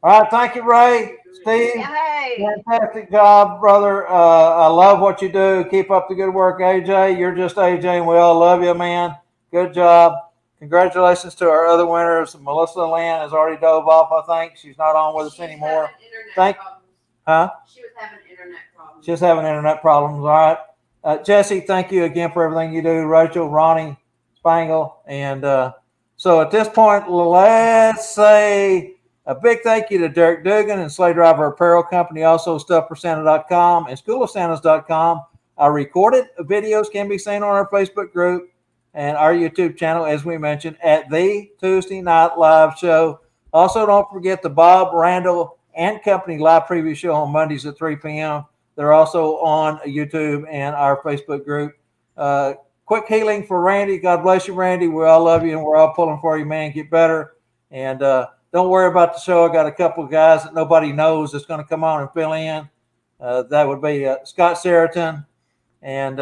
All right, thank you, Ray. Steve, fantastic job, brother. I love what you do. Keep up the good work, AJ. You're just AJ, and we all love you, man. Good job. Congratulations to our other winners. Melissa Lynn has already dove off, I think. She's not on with us anymore. Huh? She was having internet problems. Just having internet problems. All right. Jesse, thank you again for everything you do. Rachel, Ronnie, Spangle. And so at this point, let's say a big thank you to Derek Dugan and Sleigh Driver Apparel Company, also StuffForSanta.com and SchoolOfSantas.com. Our recorded videos can be seen on our Facebook group and our YouTube channel, as we mentioned, at the Tuesday Night Live Show. Also, don't forget the Bob Randall and Company live preview show on Mondays at 3 p.m. They're also on YouTube and our Facebook group. Quick healing for Randy. God bless you, Randy. We all love you, and we're all pulling for you, man. Get better. And don't worry about the show. I got a couple of guys that nobody knows that's going to come on and fill in. That would be Scott Seriton and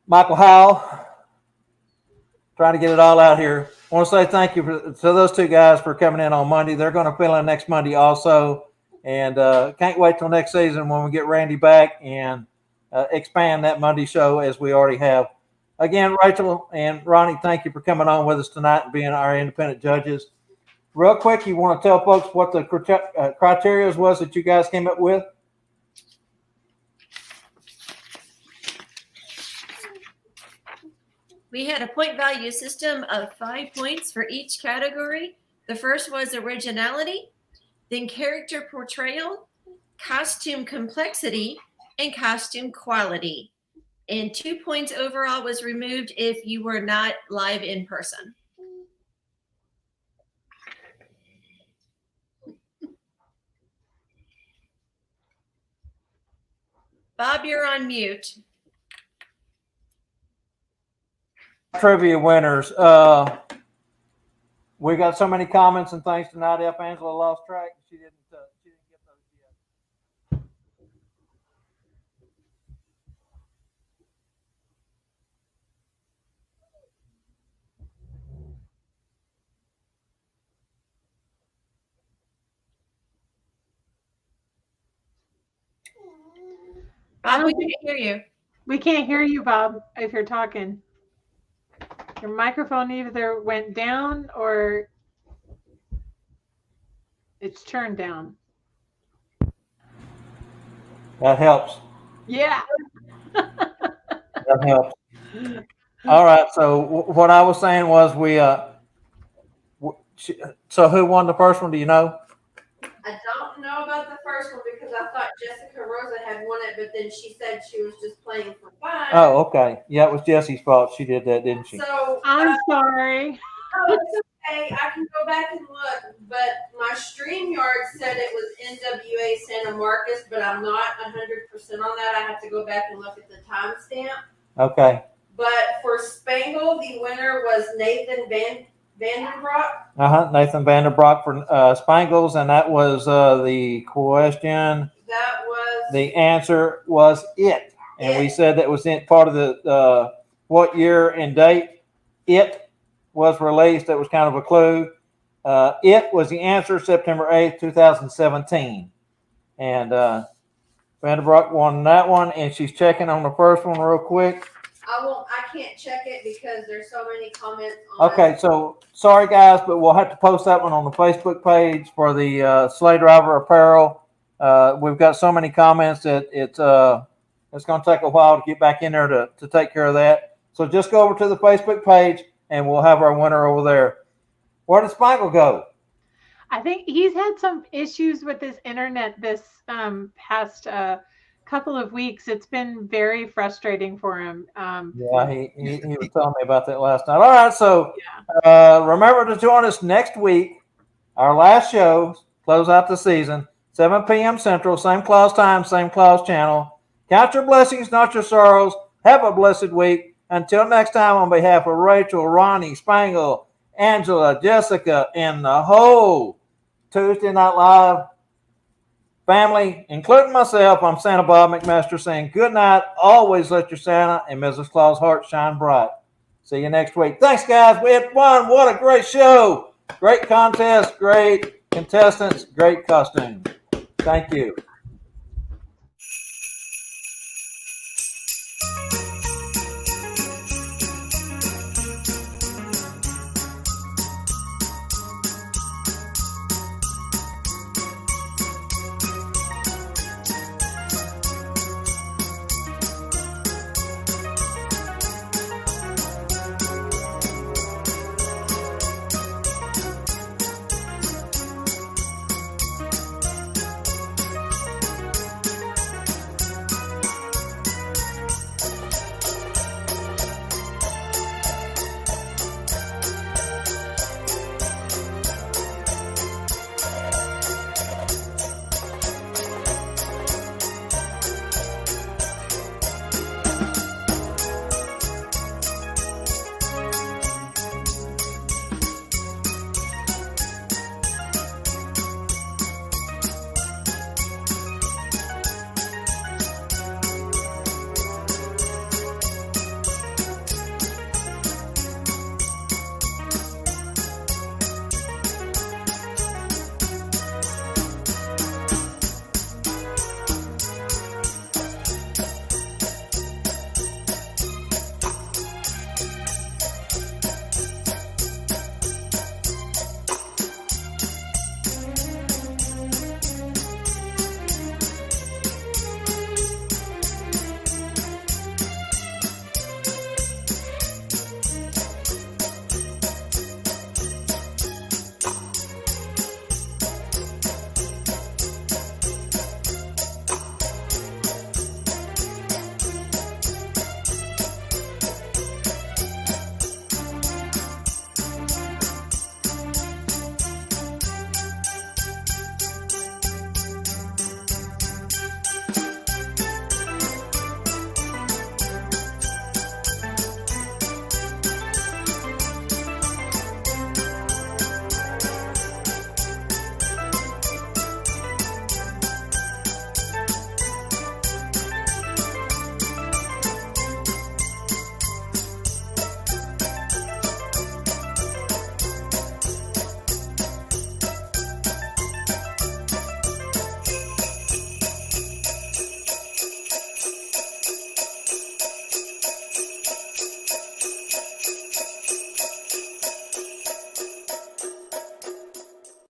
Michael Howell. Trying to get it all out here. I want to say thank you to those two guys for coming in on Monday. They're going to fill in next Monday also. And can't wait till next season when we get Randy back and expand that Monday show as we already have. Again, Rachel and Ronnie, thank you for coming on with us tonight and being our independent judges. Real quick, you want to tell folks what the criteria was that you guys came up with? We had a point value system of 5 points for each category. The first was originality, then character portrayal, costume complexity, and costume quality. And 2 points overall was removed if you were not live in person. Bob, you're on mute. Trivia winners. We got so many comments and things tonight. F. Angela lost track. She didn't get those yet. Bob, we can't hear you. We can't hear you, Bob, if you're talking. Your microphone either went down or it's turned down. That helps. Yeah. That helps. All right. So what I was saying was so who won the first one? Do you know? I don't know about the first one because I thought Jessica Rosa had won it, but then she said she was just playing for fun. Oh, okay. Yeah, it was Jessie's fault. She did that, didn't she? So I'm sorry. Oh, it's okay. I can go back and look, but my StreamYard said it was NWA Santa Marcus, but I'm not 100% on that. I have to go back and look at the timestamp. Okay. But for Spangle, the winner was Nathan Vandenbroek. Nathan Vanderbrock for Spangles, and that was the question. That was the answer was it, and we said that was in part of the what year and date it was released. That was kind of a clue. It was the answer, September 8th, 2017, and Vanderbrock won that one, and she's checking on the first one real quick. I can't check it because there's so many comments on Okay, so sorry guys, but we'll have to post that one on the Facebook page for the Sleigh Driver apparel. We've got so many comments that it's going to take a while to get back in there to take care of that. So just go over to the Facebook page and we'll have our winner over there. Where did Spangle go? I think he's had some issues with his internet this past couple of weeks. It's been very frustrating for him. Yeah, he was telling me about that last night. All right, so remember to join us next week. Our last show, close out the season, 7 p.m. Central, same class time, same class channel. Count your blessings, not your sorrows. Have a blessed week. Until next time, on behalf of Rachel, Ronnie, Spangle, Angela, Jessica, and the whole Tuesday Night Live family, including myself, I'm Santa Bob McMaster saying good night. Always let your Santa and Mrs. Claus heart shine bright. See you next week. Thanks, guys. We had fun. What a great show. Great contest, great contestants, great costume. Thank you.